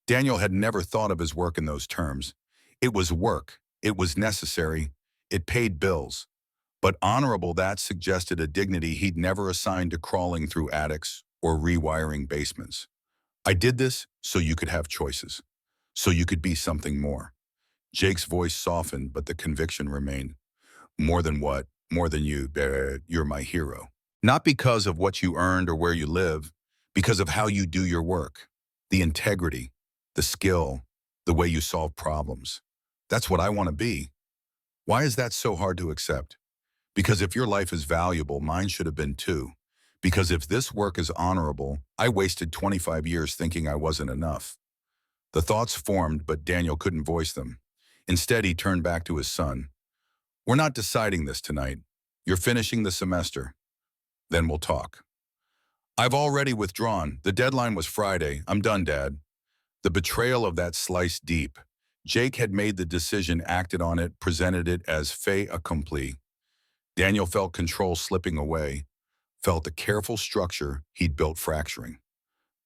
Daniel had never thought of his work in those terms. It was work. It was necessary. It paid bills. But honorable, that suggested a dignity he'd never assigned to crawling through attics or rewiring basements. I did this so you could have choices, so you could be something more. Jake's voice softened, but the conviction remained. More than what? More than you. You're my hero. Not because of what you earned or where you live, because of how you do your work. The integrity, the skill, the way you solve problems. That's what I want to be. Why is that so hard to accept? Because if your life is valuable, mine should have been too. Because if this work is honorable, I wasted 25 years thinking I wasn't enough. The thoughts formed, but Daniel couldn't voice them. Instead, he turned back to his son. We're not deciding this tonight. You're finishing the semester. Then we'll talk. I've already withdrawn. The deadline was Friday. I'm done, Dad. The betrayal of that sliced deep. Jake had made the decision, acted on it, presented it as fait accompli. Daniel felt control slipping away, felt the careful structure he'd built fracturing.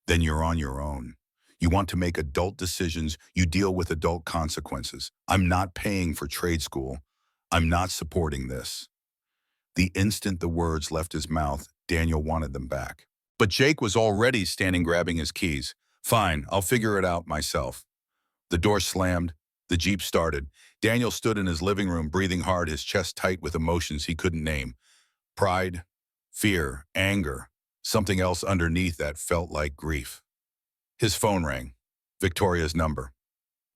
Then you're on your own. You want to make adult decisions, you deal with adult consequences. I'm not paying for trade school. I'm not supporting this. The instant the words left his mouth, Daniel wanted them back. But Jake was already standing grabbing his keys. Fine, I'll figure it out myself. The door slammed. The Jeep started. Daniel stood in his living room, breathing hard, his chest tight with emotions he couldn't name. Pride, fear, anger, something else underneath that felt like grief. His phone rang. Victoria's number.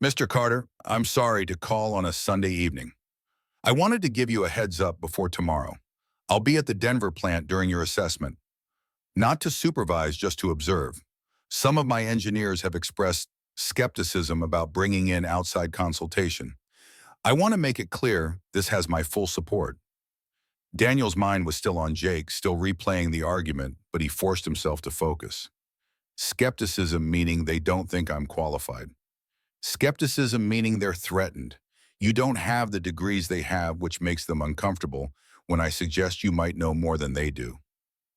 Mr. Carter, I'm sorry to call on a Sunday evening. I wanted to give you a heads up before tomorrow. I'll be at the Denver plant during your assessment. Not to supervise, just to observe. Some of my engineers have expressed skepticism about bringing in outside consultation. I want to make it clear this has my full support. Daniel's mind was still on Jake, still replaying the argument, but he forced himself to focus. Skepticism meaning they don't think I'm qualified. Skepticism meaning they're threatened. You don't have the degrees they have, which makes them uncomfortable when I suggest you might know more than they do.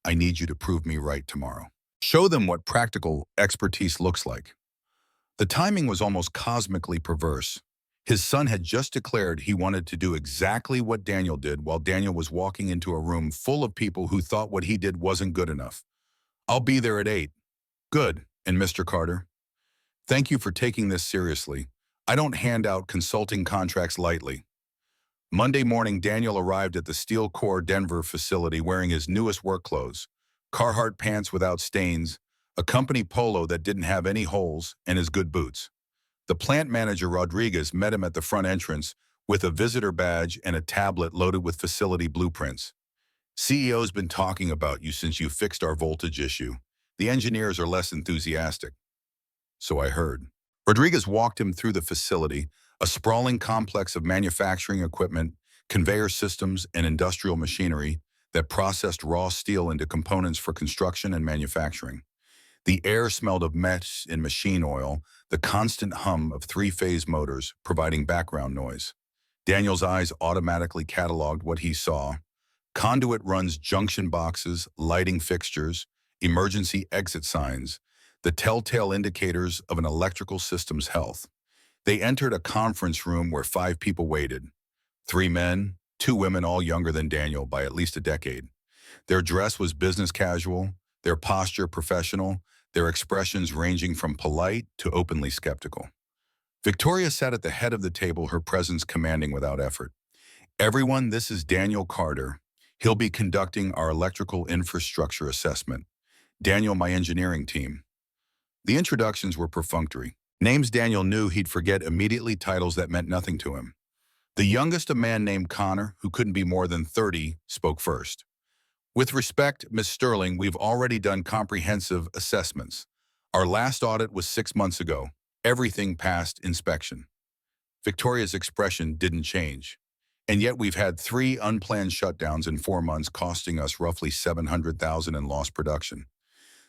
I need you to prove me right tomorrow. Show them what practical expertise looks like. The timing was almost cosmically perverse. His son had just declared he wanted to do exactly what Daniel did while Daniel was walking into a room full of people who thought what he did wasn't good enough. I'll be there at 8. Good. And Mr. Carter, thank you for taking this seriously. I don't hand out consulting contracts lightly. Monday morning, Daniel arrived at the Steel Core Denver facility wearing his newest work clothes, Carhartt pants without stains, a company polo that didn't have any holes, and his good boots. The plant manager, Rodriguez, met him at the front entrance with a visitor badge and a tablet loaded with facility blueprints. CEO's been talking about you since you fixed our voltage issue. The engineers are less enthusiastic. So I heard. Rodriguez walked him through the facility, a sprawling complex of manufacturing equipment, conveyor systems, and industrial machinery that processed raw steel into components for construction and manufacturing. The air smelled of mesh and machine oil, the constant hum of three-phase motors providing background noise. Daniel's eyes automatically cataloged what he saw. Conduit runs, junction boxes, lighting fixtures, emergency exit signs, the telltale indicators of an electrical system's health. They entered a conference room where 5 people waited. 3 men, 2 women, all younger than Daniel by at least a decade. Their dress was business casual, their posture professional, their expressions ranging from polite to openly skeptical. Victoria sat at the head of the table, her presence commanding without effort. Everyone, this is Daniel Carter. He'll be conducting our electrical infrastructure assessment. Daniel, my engineering team. The introductions were perfunctory. Names Daniel knew he'd forget immediately, titles that meant nothing to him. The youngest, a man named Connor, who couldn't be more than 30, spoke first. With respect, Miss Sterling, we've already done comprehensive assessments. Our last audit was 6 months ago. Everything passed inspection. Victoria's expression didn't change. And yet we've had 3 unplanned shutdowns in 4 months, costing us roughly $700,000 in lost production.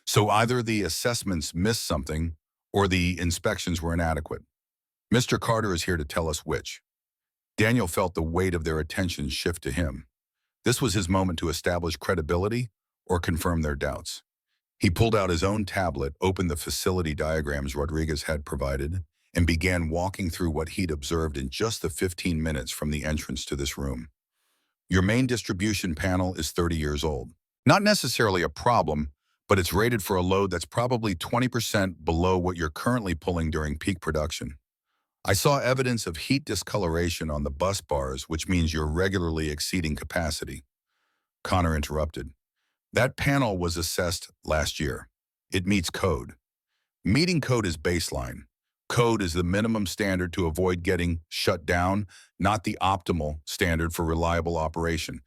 So either the assessments missed something or the inspections were inadequate. Mr. Carter is here to tell us which. Daniel felt the weight of their attention shift to him. This was his moment to establish credibility or confirm their doubts. He pulled out his own tablet, opened the facility diagrams Rodriguez had provided, and began walking through what he'd observed in just the 15 minutes from the entrance to this room. Your main distribution panel is 30 years old. Not necessarily a problem, but it's rated for a load that's probably 20% below what you're currently pulling during peak production. I saw evidence of heat discoloration on the bus bars, which means you're regularly exceeding capacity. Connor interrupted. That panel was assessed last year. It meets code. Meeting code is baseline. Code is the minimum standard to avoid getting shut down, not the optimal standard for reliable operation.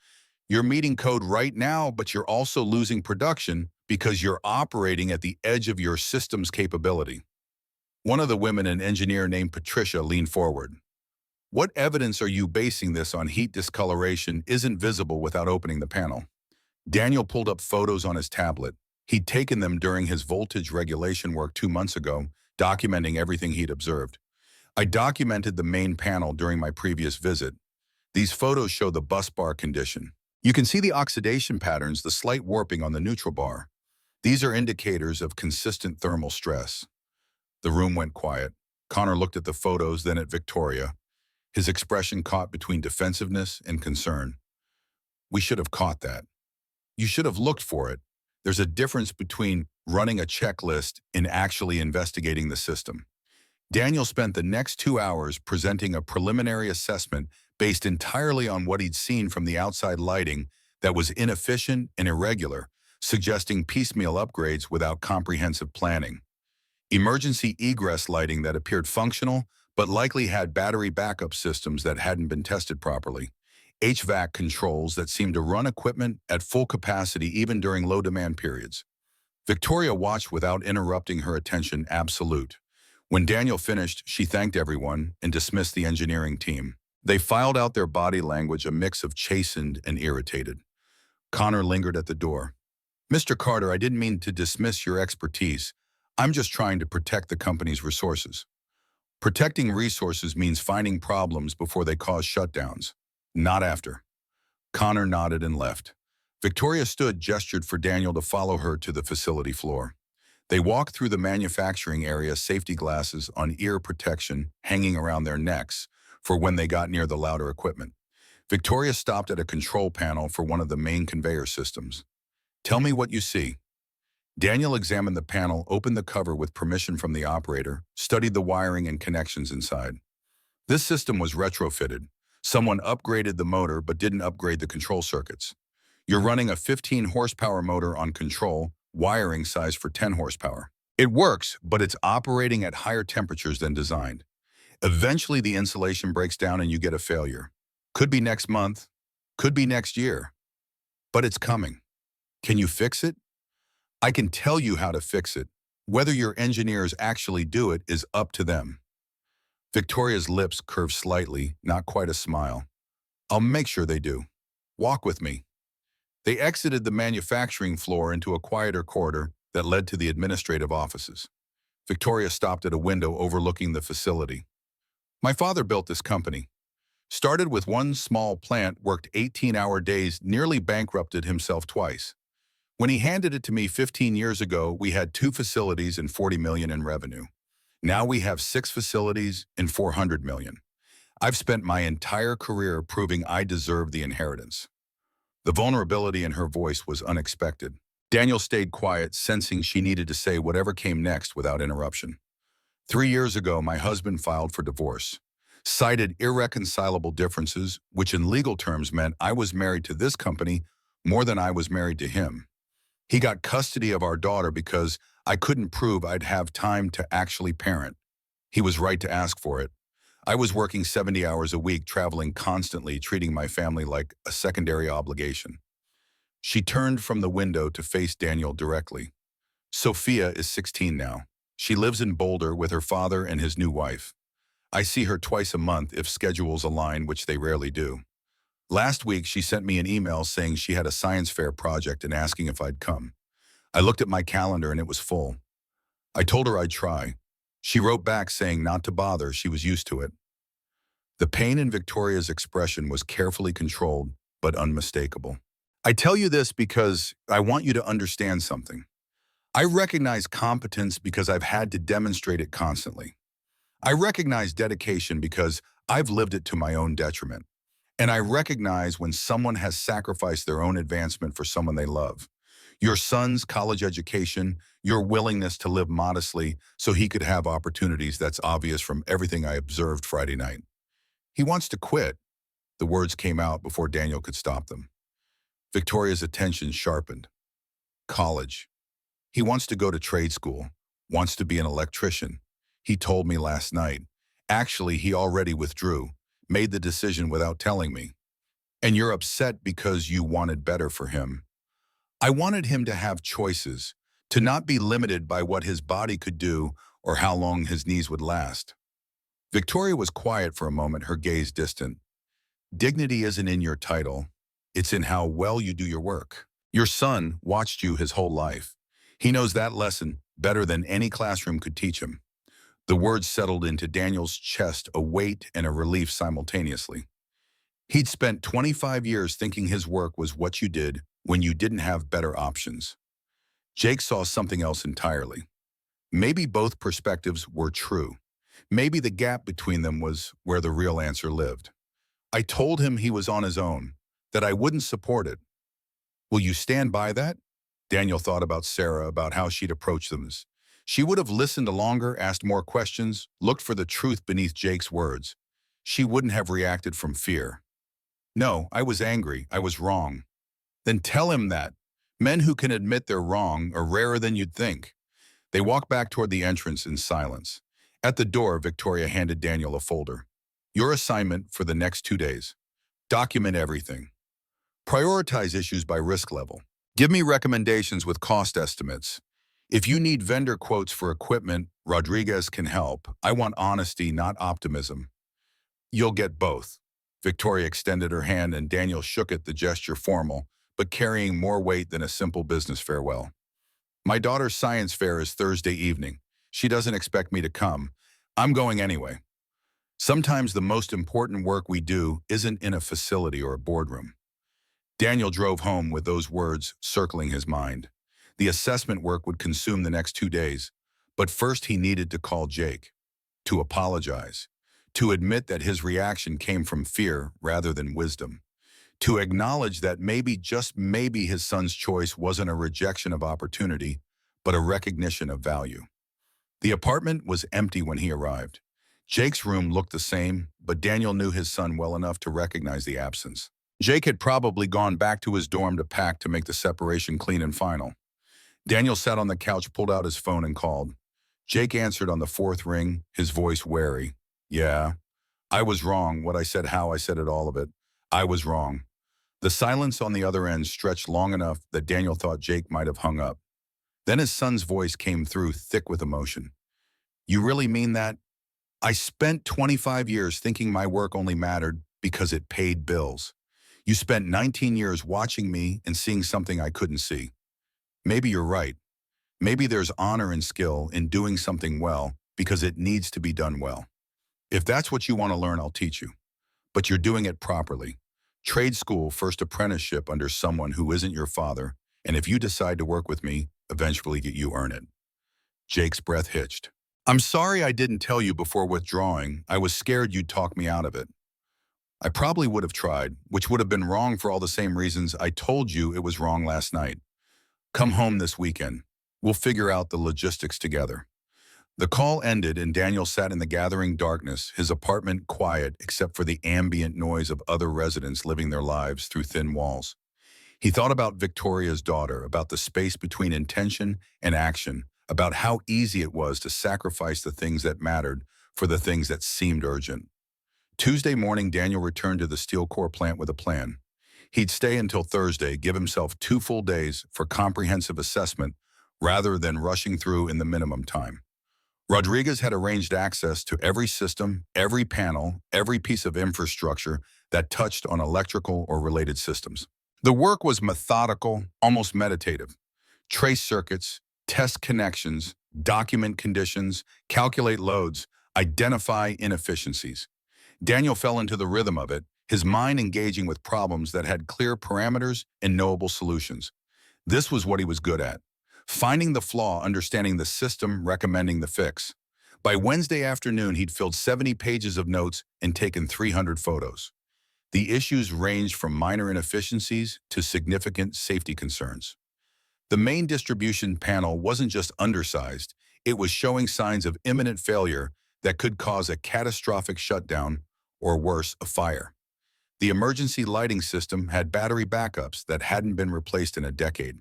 You're meeting code right now, but you're also losing production because you're operating at the edge of your system's capability. One of the women, an engineer named Patricia, leaned forward. What evidence are you basing this on? Heat discoloration isn't visible without opening the panel. Daniel pulled up photos on his tablet. He'd taken them during his voltage regulation work 2 months ago, documenting everything he'd observed. I documented the main panel during my previous visit. These photos show the bus bar condition. You can see the oxidation patterns, the slight warping on the neutral bar. These are indicators of consistent thermal stress. The room went quiet. Connor looked at the photos, then at Victoria, his expression caught between defensiveness and concern. We should have caught that. You should have looked for it. There's a difference between running a checklist and actually investigating the system. Daniel spent the next 2 hours presenting a preliminary assessment based entirely on what he'd seen from the outside lighting that was inefficient and irregular, suggesting piecemeal upgrades without comprehensive planning. Emergency egress lighting that appeared functional, but likely had battery backup systems that hadn't been tested properly. HVAC controls that seemed to run equipment at full capacity even during low-demand periods. Victoria watched without interrupting, her attention absolute. When Daniel finished, she thanked everyone and dismissed the engineering team. They filed out their body language, a mix of chastened and irritated. Connor lingered at the door. Mr. Carter, I didn't mean to dismiss your expertise. I'm just trying to protect the company's resources. Protecting resources means finding problems before they cause shutdowns, not after. Connor nodded and left. Victoria stood, gestured for Daniel to follow her to the facility floor. They walked through the manufacturing area, safety glasses on ear protection hanging around their necks for when they got near the louder equipment. Victoria stopped at a control panel for one of the main conveyor systems. Tell me what you see. Daniel examined the panel, opened the cover with permission from the operator, studied the wiring and connections inside. This system was retrofitted. Someone upgraded the motor but didn't upgrade the control circuits. You're running a 15 horsepower motor on control, wiring size for 10 horsepower. It works, but it's operating at higher temperatures than designed. Eventually the insulation breaks down and you get a failure. Could be next month, could be next year, but it's coming. Can you fix it? I can tell you how to fix it. Whether your engineers actually do it is up to them. Victoria's lips curved slightly, not quite a smile. I'll make sure they do. Walk with me. They exited the manufacturing floor into a quieter corridor that led to the administrative offices. Victoria stopped at a window overlooking the facility. My father built this company. Started with one small plant, worked 18-hour days, nearly bankrupted himself twice. When he handed it to me 15 years ago, we had 2 facilities and $40 million in revenue. Now we have 6 facilities and $400 million. I've spent my entire career proving I deserve the inheritance. The vulnerability in her voice was unexpected. Daniel stayed quiet, sensing she needed to say whatever came next without interruption. 3 years ago, my husband filed for divorce, cited irreconcilable differences, which in legal terms meant I was married to this company more than I was married to him. He got custody of our daughter because I couldn't prove I'd have time to actually parent. He was right to ask for it. I was working 70 hours a week, traveling constantly, treating my family like a secondary obligation. She turned from the window to face Daniel directly. Sophia is 16 now. She lives in Boulder with her father and his new wife. I see her twice a month if schedules align, which they rarely do. Last week, she sent me an email saying she had a science fair project and asking if I'd come. I looked at my calendar and it was full. I told her I'd try. She wrote back saying not to bother, she was used to it. The pain in Victoria's expression was carefully controlled, but unmistakable. I tell you this because I want you to understand something. I recognize competence because I've had to demonstrate it constantly. I recognize dedication because I've lived it to my own detriment. And I recognize when someone has sacrificed their own advancement for someone they love. Your son's college education, your willingness to live modestly so he could have opportunities, that's obvious from everything I observed Friday night. He wants to quit. The words came out before Daniel could stop them. Victoria's attention sharpened. College. He wants to go to trade school, wants to be an electrician. He told me last night. Actually, he already withdrew, made the decision without telling me. And you're upset because you wanted better for him. I wanted him to have choices, to not be limited by what his body could do or how long his knees would last. Victoria was quiet for a moment, her gaze distant. Dignity isn't in your title. It's in how well you do your work. Your son watched you his whole life. He knows that lesson better than any classroom could teach him. The words settled into Daniel's chest, a weight and a relief simultaneously. He'd spent 25 years thinking his work was what you did when you didn't have better options. Jake saw something else entirely. Maybe both perspectives were true. Maybe the gap between them was where the real answer lived. I told him he was on his own, that I wouldn't support it. Will you stand by that? Daniel thought about Sarah, about how she'd approach them. She would have listened longer, asked more questions, looked for the truth beneath Jake's words. She wouldn't have reacted from fear. No, I was angry. I was wrong. Then tell him that. Men who can admit they're wrong are rarer than you'd think. They walked back toward the entrance in silence. At the door, Victoria handed Daniel a folder. Your assignment for the next 2 days. Document everything. Prioritize issues by risk level. Give me recommendations with cost estimates. If you need vendor quotes for equipment, Rodriguez can help. I want honesty, not optimism. You'll get both. Victoria extended her hand and Daniel shook it, the gesture formal, but carrying more weight than a simple business farewell. My daughter's science fair is Thursday evening. She doesn't expect me to come. I'm going anyway. Sometimes the most important work we do isn't in a facility or a boardroom. Daniel drove home with those words circling his mind. The assessment work would consume the next 2 days, but first he needed to call Jake, to apologize, to admit that his reaction came from fear rather than wisdom, to acknowledge that maybe, just maybe, his son's choice wasn't a rejection of opportunity, but a recognition of value. The apartment was empty when he arrived. Jake's room looked the same, but Daniel knew his son well enough to recognize the absence. Jake had probably gone back to his dorm to pack to make the separation clean and final. Daniel sat on the couch, pulled out his phone, and called. Jake answered on the 4th ring, his voice wary. Yeah, I was wrong. What I said, how I said it, all of it. I was wrong. The silence on the other end stretched long enough that Daniel thought Jake might have hung up. Then his son's voice came through, thick with emotion. You really mean that? I spent 25 years thinking my work only mattered because it paid bills. You spent 19 years watching me and seeing something I couldn't see. Maybe you're right. Maybe there's honor and skill in doing something well because it needs to be done well. If that's what you want to learn, I'll teach you. But you're doing it properly. Trade school, first apprenticeship under someone who isn't your father, and if you decide to work with me, eventually you earn it. Jake's breath hitched. I'm sorry I didn't tell you before withdrawing. I was scared you'd talk me out of it. I probably would have tried, which would have been wrong for all the same reasons I told you it was wrong last night. Come home this weekend. We'll figure out the logistics together. The call ended and Daniel sat in the gathering darkness, his apartment quiet except for the ambient noise of other residents living their lives through thin walls. He thought about Victoria's daughter, about the space between intention and action, about how easy it was to sacrifice the things that mattered for the things that seemed urgent. Tuesday morning, Daniel returned to the steel core plant with a plan. He'd stay until Thursday, give himself 2 full days for comprehensive assessment rather than rushing through in the minimum time. Rodriguez had arranged access to every system, every panel, every piece of infrastructure that touched on electrical or related systems. The work was methodical, almost meditative. Trace circuits, test connections, document conditions, calculate loads, identify inefficiencies. Daniel fell into the rhythm of it, his mind engaging with problems that had clear parameters and knowable solutions. This was what he was good at. Finding the flaw, understanding the system, recommending the fix. By Wednesday afternoon, he'd filled 70 pages of notes and taken 300 photos. The issues ranged from minor inefficiencies to significant safety concerns. The main distribution panel wasn't just undersized, it was showing signs of imminent failure that could cause a catastrophic shutdown or worse, a fire. The emergency lighting system had battery backups that hadn't been replaced in a decade.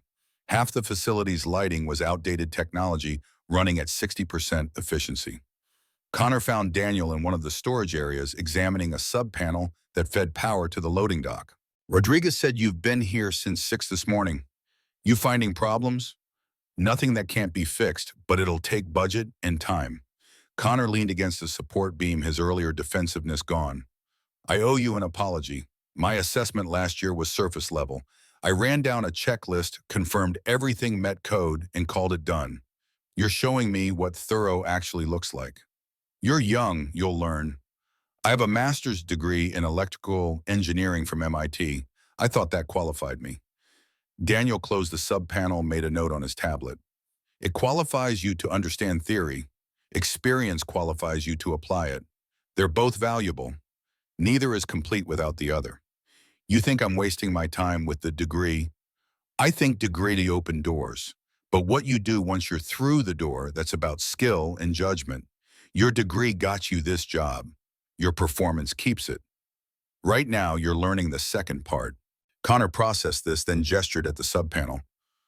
Half the facility's lighting was outdated technology running at 60% efficiency. Connor found Daniel in one of the storage areas examining a sub-panel that fed power to the loading dock. Rodriguez said, "You've been here since 6 this morning. You finding problems? Nothing that can't be fixed, but it'll take budget and time." Connor leaned against the support beam, his earlier defensiveness gone. "I owe you an apology. My assessment last year was surface level. I ran down a checklist, confirmed everything met code, and called it done. You're showing me what thorough actually looks like. You're young, you'll learn. I have a master's degree in electrical engineering from MIT. I thought that qualified me." Daniel closed the sub-panel, made a note on his tablet. "It qualifies you to understand theory. Experience qualifies you to apply it. They're both valuable. Neither is complete without the other. You think I'm wasting my time with the degree? I think degree to open doors. But what you do once you're through the door, that's about skill and judgment. Your degree got you this job. Your performance keeps it. Right now, you're learning the second part." Connor processed this, then gestured at the sub-panel.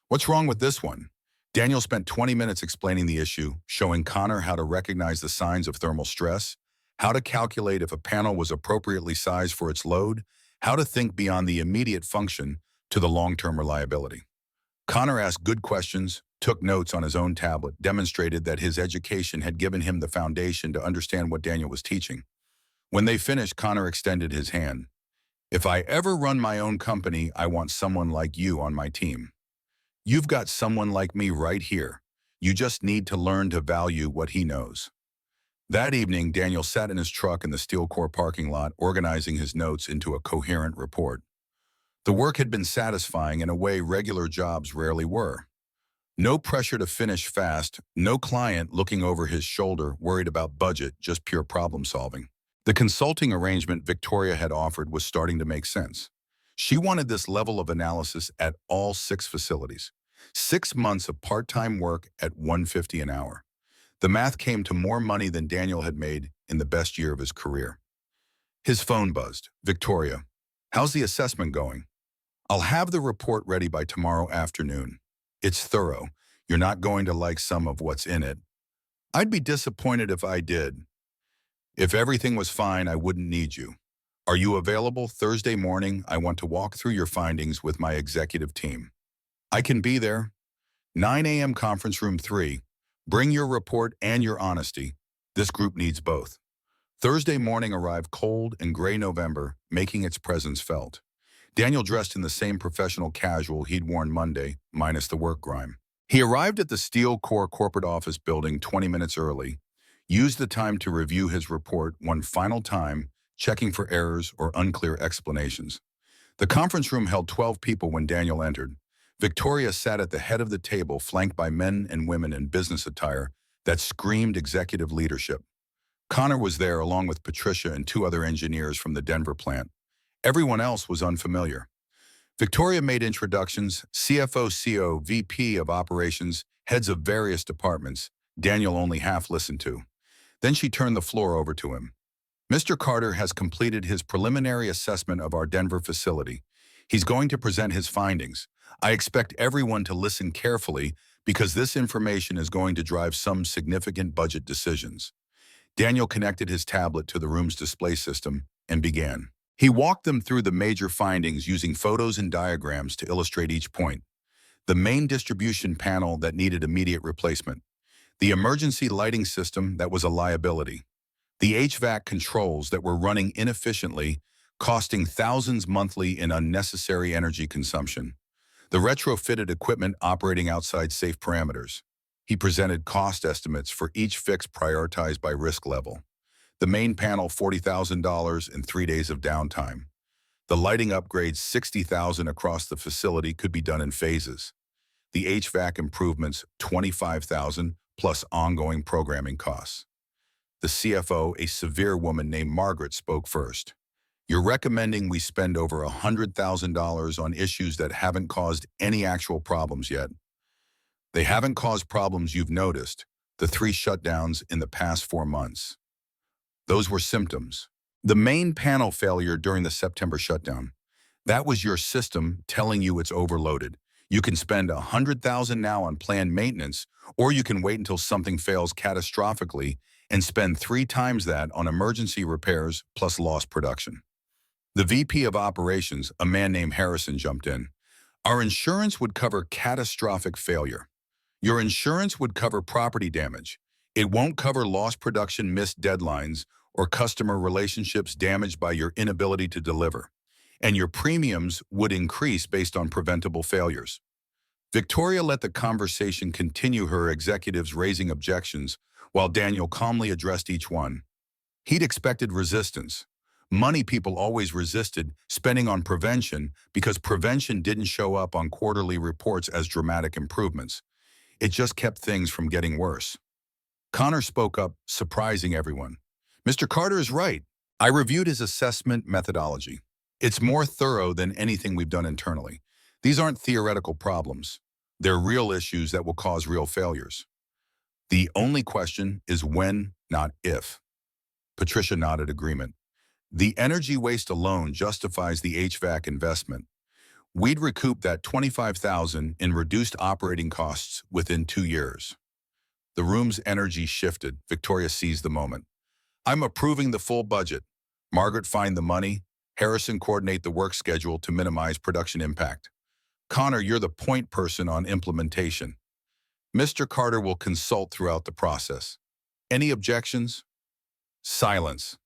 "What's wrong with this one?" Daniel spent 20 minutes explaining the issue, showing Connor how to recognize the signs of thermal stress, how to calculate if a panel was appropriately sized for its load, how to think beyond the immediate function to the long-term reliability. Connor asked good questions, took notes on his own tablet, demonstrated that his education had given him the foundation to understand what Daniel was teaching. When they finished, Connor extended his hand. "If I ever run my own company, I want someone like you on my team. You've got someone like me right here. You just need to learn to value what he knows." That evening, Daniel sat in his truck in the steel core parking lot, organizing his notes into a coherent report. The work had been satisfying in a way regular jobs rarely were. No pressure to finish fast, no client looking over his shoulder worried about budget, just pure problem solving. The consulting arrangement Victoria had offered was starting to make sense. She wanted this level of analysis at all 6 facilities. 6 months of part-time work at $150 an hour. The math came to more money than Daniel had made in the best year of his career. His phone buzzed. "Victoria, how's the assessment going?" "I'll have the report ready by tomorrow afternoon. It's thorough. You're not going to like some of what's in it." "I'd be disappointed if I did. If everything was fine, I wouldn't need you. Are you available Thursday morning? I want to walk through your findings with my executive team." "I can be there. 9 a.m. conference room 3. Bring your report and your honesty. This group needs both." Thursday morning arrived cold and gray November, making its presence felt. Daniel dressed in the same professional casual he'd worn Monday, minus the work grime. He arrived at the Steel Core corporate office building 20 minutes early, used the time to review his report one final time, checking for errors or unclear explanations. The conference room held 12 people when Daniel entered. Victoria sat at the head of the table, flanked by men and women in business attire that screamed executive leadership. Connor was there along with Patricia and 2 other engineers from the Denver plant. Everyone else was unfamiliar. Victoria made introductions, CFO, CO, VP of operations, heads of various departments. Daniel only half listened to. Then she turned the floor over to him. Mr. Carter has completed his preliminary assessment of our Denver facility. He's going to present his findings. I expect everyone to listen carefully because this information is going to drive some significant budget decisions. Daniel connected his tablet to the room's display system and began. He walked them through the major findings using photos and diagrams to illustrate each point. The main distribution panel that needed immediate replacement. The emergency lighting system that was a liability. The HVAC controls that were running inefficiently, costing thousands monthly in unnecessary energy consumption. The retrofitted equipment operating outside safe parameters. He presented cost estimates for each fix prioritized by risk level. The main panel, $40,000 and 3 days of downtime. The lighting upgrades, $60,000 across the facility, could be done in phases. The HVAC improvements, $25,000 plus ongoing programming costs. The CFO, a severe woman named Margaret, spoke first. You're recommending we spend over $100,000 on issues that haven't caused any actual problems yet. They haven't caused problems you've noticed, the 3 shutdowns in the past 4 months. Those were symptoms. The main panel failure during the September shutdown. That was your system telling you it's overloaded. You can spend $100,000 now on planned maintenance, or you can wait until something fails catastrophically and spend 3 times that on emergency repairs plus lost production. The VP of operations, a man named Harrison, jumped in. Our insurance would cover catastrophic failure. Your insurance would cover property damage. It won't cover lost production, missed deadlines, or customer relationships damaged by your inability to deliver. And your premiums would increase based on preventable failures. Victoria let the conversation continue, her executives raising objections, while Daniel calmly addressed each one. He'd expected resistance. Money people always resisted spending on prevention because prevention didn't show up on quarterly reports as dramatic improvements. It just kept things from getting worse. Connor spoke up, surprising everyone. Mr. Carter is right. I reviewed his assessment methodology. It's more thorough than anything we've done internally. These aren't theoretical problems. They're real issues that will cause real failures. The only question is when, not if. Patricia nodded agreement. The energy waste alone justifies the HVAC investment. We'd recoup that $25,000 in reduced operating costs within 2 years. The room's energy shifted. Victoria seized the moment. I'm approving the full budget. Margaret, find the money. Harrison, coordinate the work schedule to minimize production impact. Connor, you're the point person on implementation. Mr. Carter will consult throughout the process. Any objections? Silence.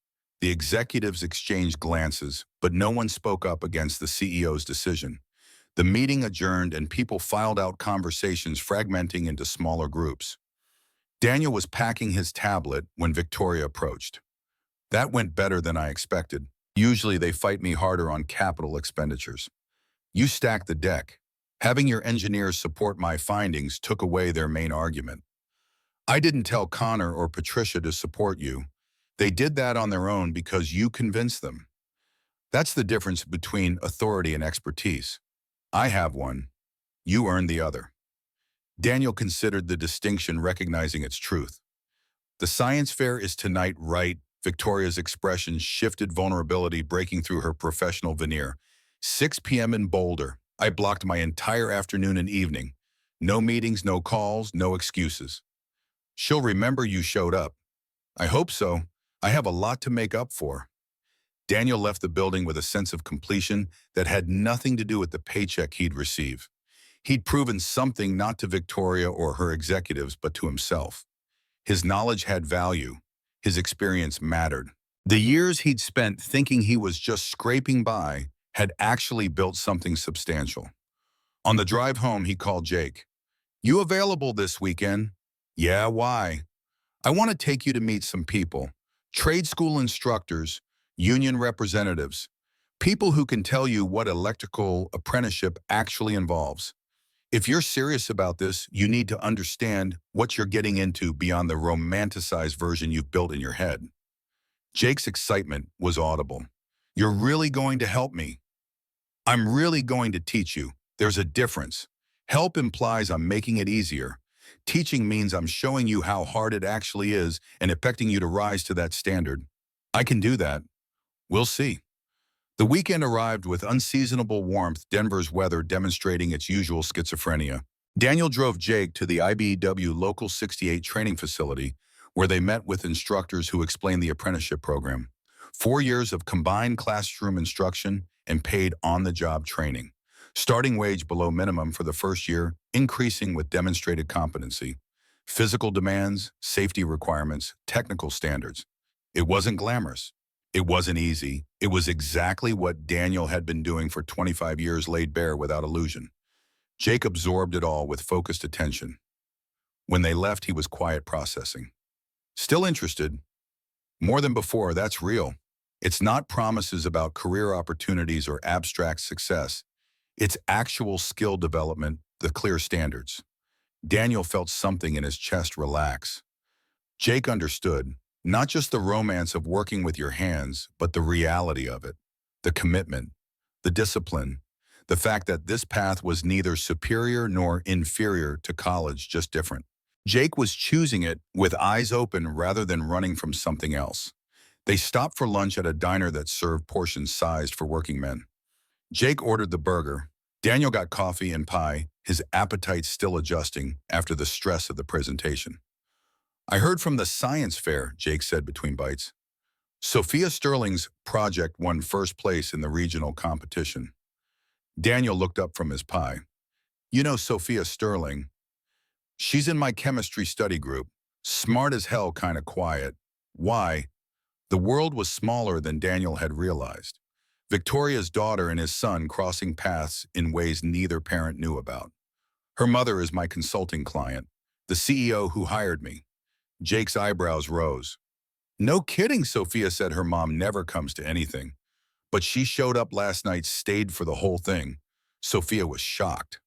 The executives exchanged glances, but no one spoke up against the CEO's decision. The meeting adjourned and people filed out, conversations fragmenting into smaller groups. Daniel was packing his tablet when Victoria approached. That went better than I expected. Usually they fight me harder on capital expenditures. You stacked the deck. Having your engineers support my findings took away their main argument. I didn't tell Connor or Patricia to support you. They did that on their own because you convinced them. That's the difference between authority and expertise. I have one. You earned the other. Daniel considered the distinction, recognizing its truth. The science fair is tonight, right? Victoria's expression shifted, vulnerability breaking through her professional veneer. 6 p.m. in Boulder. I blocked my entire afternoon and evening. No meetings, no calls, no excuses. She'll remember you showed up. I hope so. I have a lot to make up for. Daniel left the building with a sense of completion that had nothing to do with the paycheck he'd receive. He'd proven something, not to Victoria or her executives, but to himself. His knowledge had value. His experience mattered. The years he'd spent thinking he was just scraping by had actually built something substantial. On the drive home, he called Jake. You available this weekend? Yeah, why? I want to take you to meet some people. Trade school instructors, union representatives, people who can tell you what electrical apprenticeship actually involves. If you're serious about this, you need to understand what you're getting into beyond the romanticized version you've built in your head. Jake's excitement was audible. You're really going to help me? I'm really going to teach you. There's a difference. Help implies I'm making it easier. Teaching means I'm showing you how hard it actually is and expecting you to rise to that standard. I can do that. We'll see. The weekend arrived with unseasonable warmth, Denver's weather demonstrating its usual schizophrenia. Daniel drove Jake to the IBEW Local 68 training facility, where they met with instructors who explained the apprenticeship program. 4 years of combined classroom instruction and paid on-the-job training. Starting wage below minimum for the first year, increasing with demonstrated competency. Physical demands, safety requirements, technical standards. It wasn't glamorous. It wasn't easy. It was exactly what Daniel had been doing for 25 years, laid bare without illusion. Jake absorbed it all with focused attention. When they left, he was quiet, processing. Still interested. More than before, that's real. It's not promises about career opportunities or abstract success. It's actual skill development, the clear standards. Daniel felt something in his chest relax. Jake understood, not just the romance of working with your hands, but the reality of it, the commitment, the discipline, the fact that this path was neither superior nor inferior to college, just different. Jake was choosing it with eyes open rather than running from something else. They stopped for lunch at a diner that served portions sized for working men. Jake ordered the burger. Daniel got coffee and pie, his appetite still adjusting after the stress of the presentation. I heard from the science fair, Jake said between bites. Sophia Sterling's project won first place in the regional competition. Daniel looked up from his pie. You know Sophia Sterling? She's in my chemistry study group. Smart as hell, kind of quiet. Why? The world was smaller than Daniel had realized. Victoria's daughter and his son crossing paths in ways neither parent knew about. Her mother is my consulting client, the CEO who hired me. Jake's eyebrows rose. No kidding, Sophia said her mom never comes to anything. But she showed up last night, stayed for the whole thing. Sophia was shocked.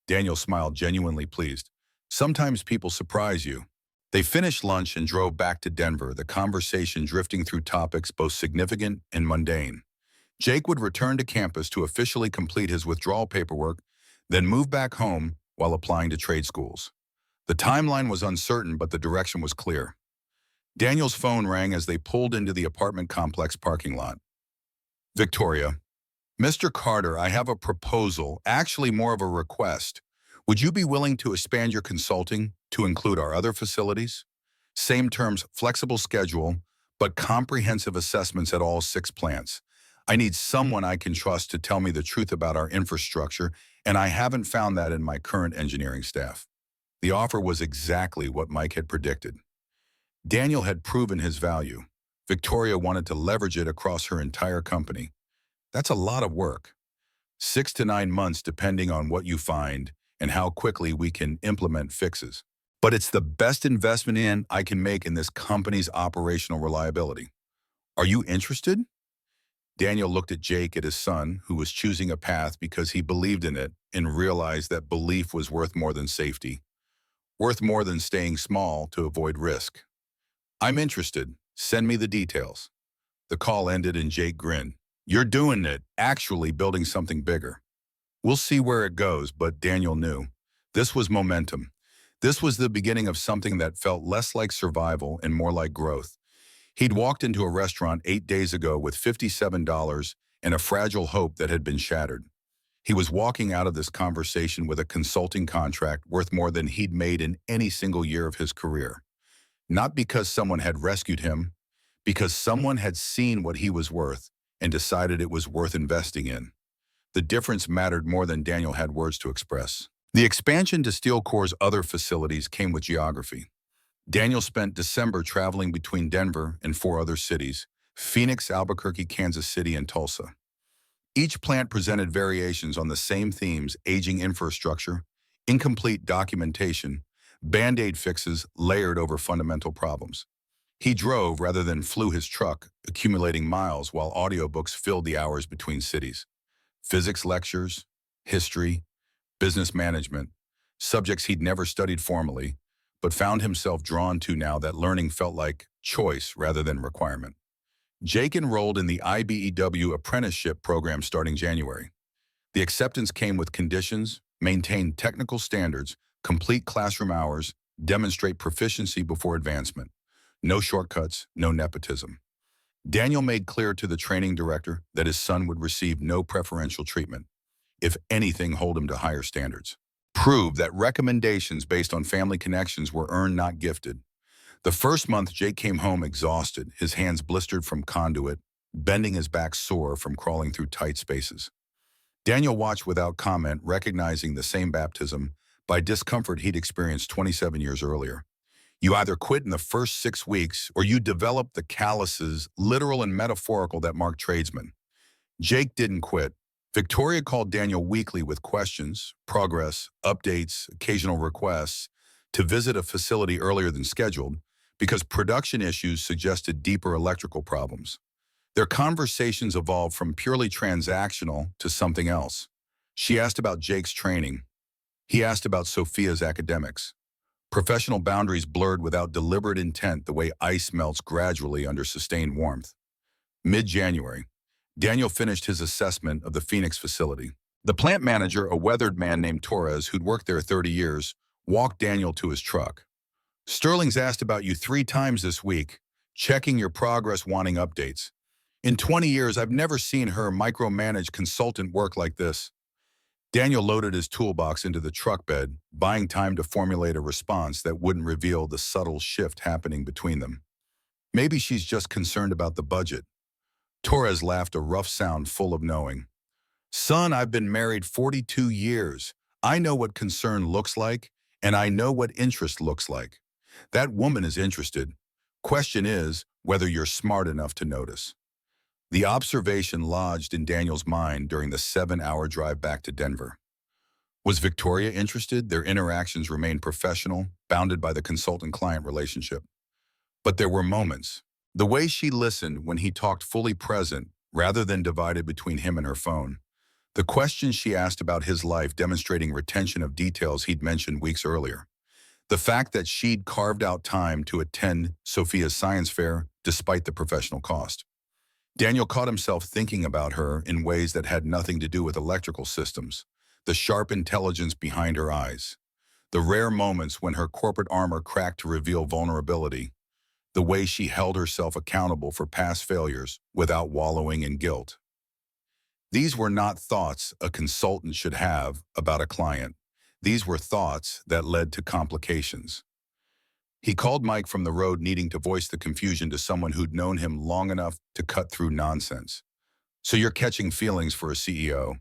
Daniel smiled, genuinely pleased. Sometimes people surprise you. They finished lunch and drove back to Denver, the conversation drifting through topics both significant and mundane. Jake would return to campus to officially complete his withdrawal paperwork, then move back home while applying to trade schools. The timeline was uncertain, but the direction was clear. Daniel's phone rang as they pulled into the apartment complex parking lot. Victoria. Mr. Carter, I have a proposal, actually more of a request. Would you be willing to expand your consulting to include our other facilities? Same terms, flexible schedule, but comprehensive assessments at all 6 plants. I need someone I can trust to tell me the truth about our infrastructure, and I haven't found that in my current engineering staff. The offer was exactly what Mike had predicted. Daniel had proven his value. Victoria wanted to leverage it across her entire company. That's a lot of work. 6 to 9 months depending on what you find and how quickly we can implement fixes. But it's the best investment I can make in this company's operational reliability. Are you interested? Daniel looked at Jake, at his son, who was choosing a path because he believed in it and realized that belief was worth more than safety, worth more than staying small to avoid risk. I'm interested. Send me the details. The call ended and Jake grinned. You're doing it, actually building something bigger. We'll see where it goes, but Daniel knew. This was momentum. This was the beginning of something that felt less like survival and more like growth. He'd walked into a restaurant 8 days ago with $57 and a fragile hope that had been shattered. He was walking out of this conversation with a consulting contract worth more than he'd made in any single year of his career. Not because someone had rescued him, because someone had seen what he was worth and decided it was worth investing in. The difference mattered more than Daniel had words to express. The expansion to Steel Corps' other facilities came with geography. Daniel spent December traveling between Denver and 4 other cities: Phoenix, Albuquerque, Kansas City, and Tulsa. Each plant presented variations on the same themes: aging infrastructure, incomplete documentation, Band-Aid fixes layered over fundamental problems. He drove rather than flew his truck, accumulating miles while audiobooks filled the hours between cities. Physics lectures, history, business management, subjects he'd never studied formally, but found himself drawn to now that learning felt like choice rather than requirement. Jake enrolled in the IBEW apprenticeship program starting January. The acceptance came with conditions: maintain technical standards, complete classroom hours, demonstrate proficiency before advancement. No shortcuts, no nepotism. Daniel made clear to the training director that his son would receive no preferential treatment. If anything, hold him to higher standards. Prove that recommendations based on family connections were earned, not gifted. The first month, Jake came home exhausted, his hands blistered from conduit, bending his back sore from crawling through tight spaces. Daniel watched without comment, recognizing the same baptism by discomfort he'd experienced 27 years earlier. You either quit in the first 6 weeks or you develop the calluses, literal and metaphorical, that mark tradesmen. Jake didn't quit. Victoria called Daniel weekly with questions, progress, updates, occasional requests to visit a facility earlier than scheduled because production issues suggested deeper electrical problems. Their conversations evolved from purely transactional to something else. She asked about Jake's training. He asked about Sophia's academics. Professional boundaries blurred without deliberate intent, the way ice melts gradually under sustained warmth. Mid-January, Daniel finished his assessment of the Phoenix facility. The plant manager, a weathered man named Torres who'd worked there 30 years, walked Daniel to his truck. "Sterling's asked about you 3 times this week, checking your progress, wanting updates. In 20 years, I've never seen her micromanage consultant work like this." Daniel loaded his toolbox into the truck bed, buying time to formulate a response that wouldn't reveal the subtle shift happening between them. "Maybe she's just concerned about the budget." Torres laughed, a rough sound full of knowing. "Son, I've been married 42 years. I know what concern looks like, and I know what interest looks like. That woman is interested. Question is whether you're smart enough to notice." The observation lodged in Daniel's mind during the 7-hour drive back to Denver. Was Victoria interested? Their interactions remained professional, bounded by the consultant-client relationship. But there were moments. The way she listened when he talked, fully present, rather than divided between him and her phone. The questions she asked about his life, demonstrating retention of details he'd mentioned weeks earlier. The fact that she'd carved out time to attend Sophia's science fair despite the professional cost. Daniel caught himself thinking about her in ways that had nothing to do with electrical systems. The sharp intelligence behind her eyes. The rare moments when her corporate armor cracked to reveal vulnerability. The way she held herself accountable for past failures without wallowing in guilt. These were not thoughts a consultant should have about a client. These were thoughts that led to complications. He called Mike from the road, needing to voice the confusion to someone who'd known him long enough to cut through nonsense. "So you're catching feelings for a CEO."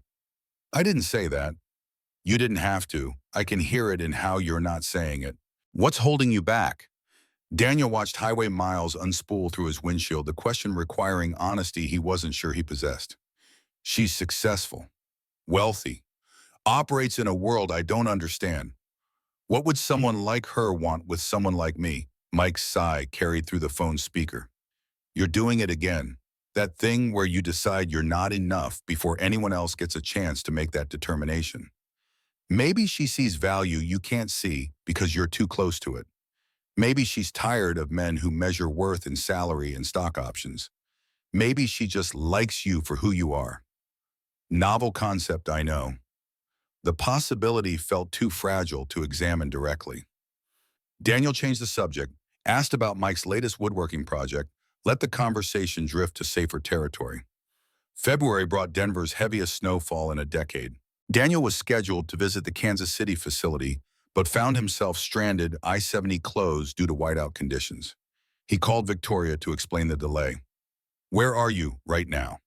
"I didn't say that." "You didn't have to. I can hear it in how you're not saying it. What's holding you back?" Daniel watched highway miles unspool through his windshield, the question requiring honesty he wasn't sure he possessed. "She's successful, wealthy, operates in a world I don't understand. What would someone like her want with someone like me?" Mike's sigh carried through the phone's speaker. "You're doing it again. That thing where you decide you're not enough before anyone else gets a chance to make that determination. Maybe she sees value you can't see because you're too close to it. Maybe she's tired of men who measure worth in salary and stock options. Maybe she just likes you for who you are." Novel concept, I know. The possibility felt too fragile to examine directly. Daniel changed the subject, asked about Mike's latest woodworking project, let the conversation drift to safer territory. February brought Denver's heaviest snowfall in a decade. Daniel was scheduled to visit the Kansas City facility, but found himself stranded, I-70 closed due to whiteout conditions. He called Victoria to explain the delay. "Where are you right now?"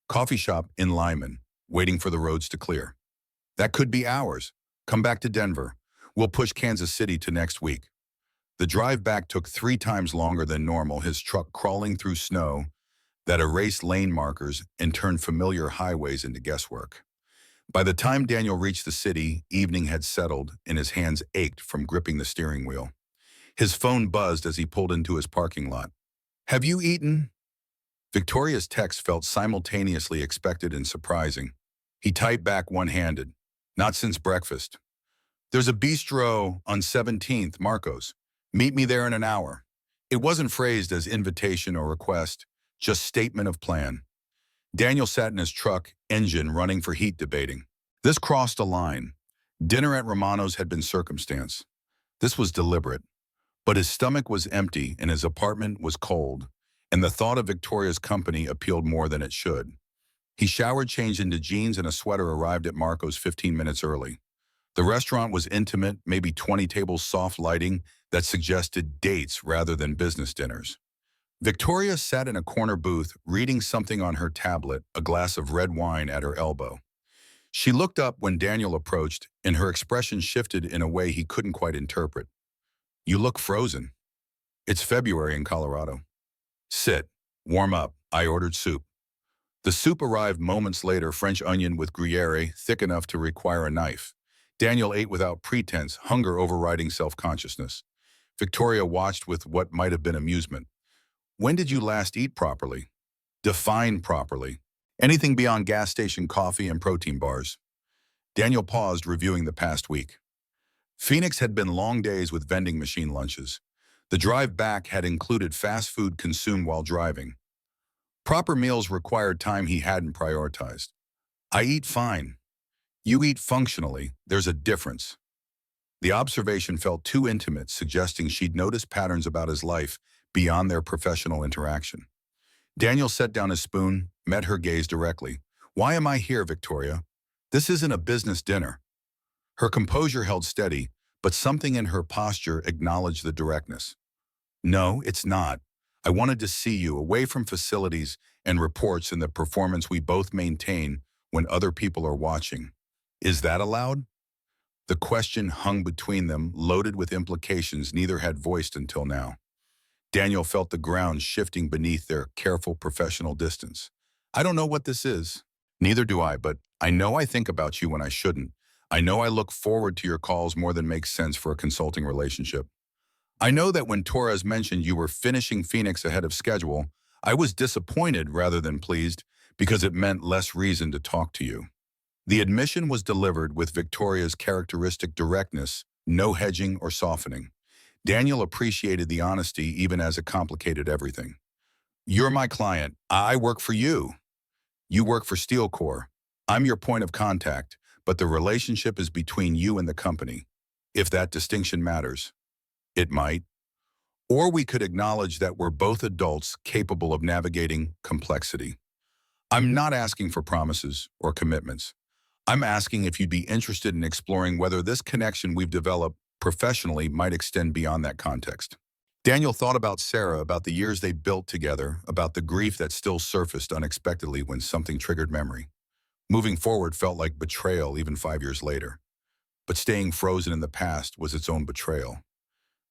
"Coffee shop in Lyman, waiting for the roads to clear." "That could be hours. Come back to Denver. We'll push Kansas City to next week." The drive back took 3 times longer than normal, his truck crawling through snow that erased lane markers and turned familiar highways into guesswork. By the time Daniel reached the city, evening had settled and his hands ached from gripping the steering wheel. His phone buzzed as he pulled into his parking lot. "Have you eaten?" Victoria's text felt simultaneously expected and surprising. He typed back one-handed. "Not since breakfast. There's a bistro on 17th, Marcos. Meet me there in an hour." It wasn't phrased as invitation or request, just statement of plan. Daniel sat in his truck, engine running for heat, debating. This crossed a line. Dinner at Romano's had been circumstance. This was deliberate. But his stomach was empty and his apartment was cold, and the thought of Victoria's company appealed more than it should. He showered, changed into jeans and a sweater, arrived at Marco's 15 minutes early. The restaurant was intimate, maybe 20 tables, soft lighting that suggested dates rather than business dinners. Victoria sat in a corner booth, reading something on her tablet, a glass of red wine at her elbow. She looked up when Daniel approached, and her expression shifted in a way he couldn't quite interpret. "You look frozen." "It's February in Colorado." "Sit. Warm up." I ordered soup. The soup arrived moments later, French onion with Gruyere, thick enough to require a knife. Daniel ate without pretense, hunger overriding self-consciousness. Victoria watched with what might have been amusement. "When did you last eat properly?" "Define properly." "Anything beyond gas station coffee and protein bars." Daniel paused, reviewing the past week. Phoenix had been long days with vending machine lunches. The drive back had included fast food consumed while driving. Proper meals required time he hadn't prioritized. "I eat fine." "You eat functionally. There's a difference." The observation felt too intimate, suggesting she'd noticed patterns about his life beyond their professional interaction. Daniel set down his spoon, met her gaze directly. "Why am I here, Victoria? This isn't a business dinner." Her composure held steady, but something in her posture acknowledged the directness. "No, it's not. I wanted to see you, away from facilities and reports and the performance we both maintain when other people are watching." "Is that allowed?" The question hung between them, loaded with implications neither had voiced until now. Daniel felt the ground shifting beneath their careful professional distance. "I don't know what this is." "Neither do I, but I know I think about you when I shouldn't. I know I look forward to your calls more than makes sense for a consulting relationship. I know that when Torres mentioned you were finishing Phoenix ahead of schedule, I was disappointed rather than pleased because it meant less reason to talk to you." The admission was delivered with Victoria's characteristic directness, no hedging or softening. Daniel appreciated the honesty even as it complicated everything. "You're my client. I work for you. You work for Steel Corps. I'm your point of contact, but the relationship is between you and the company. If that distinction matters." "It might." "Or we could acknowledge that we're both adults capable of navigating complexity. I'm not asking for promises or commitments. I'm asking if you'd be interested in exploring whether this connection we've developed professionally might extend beyond that context." Daniel thought about Sarah, about the years they built together, about the grief that still surfaced unexpectedly when something triggered memory. Moving forward felt like betrayal even 5 years later. But staying frozen in the past was its own betrayal.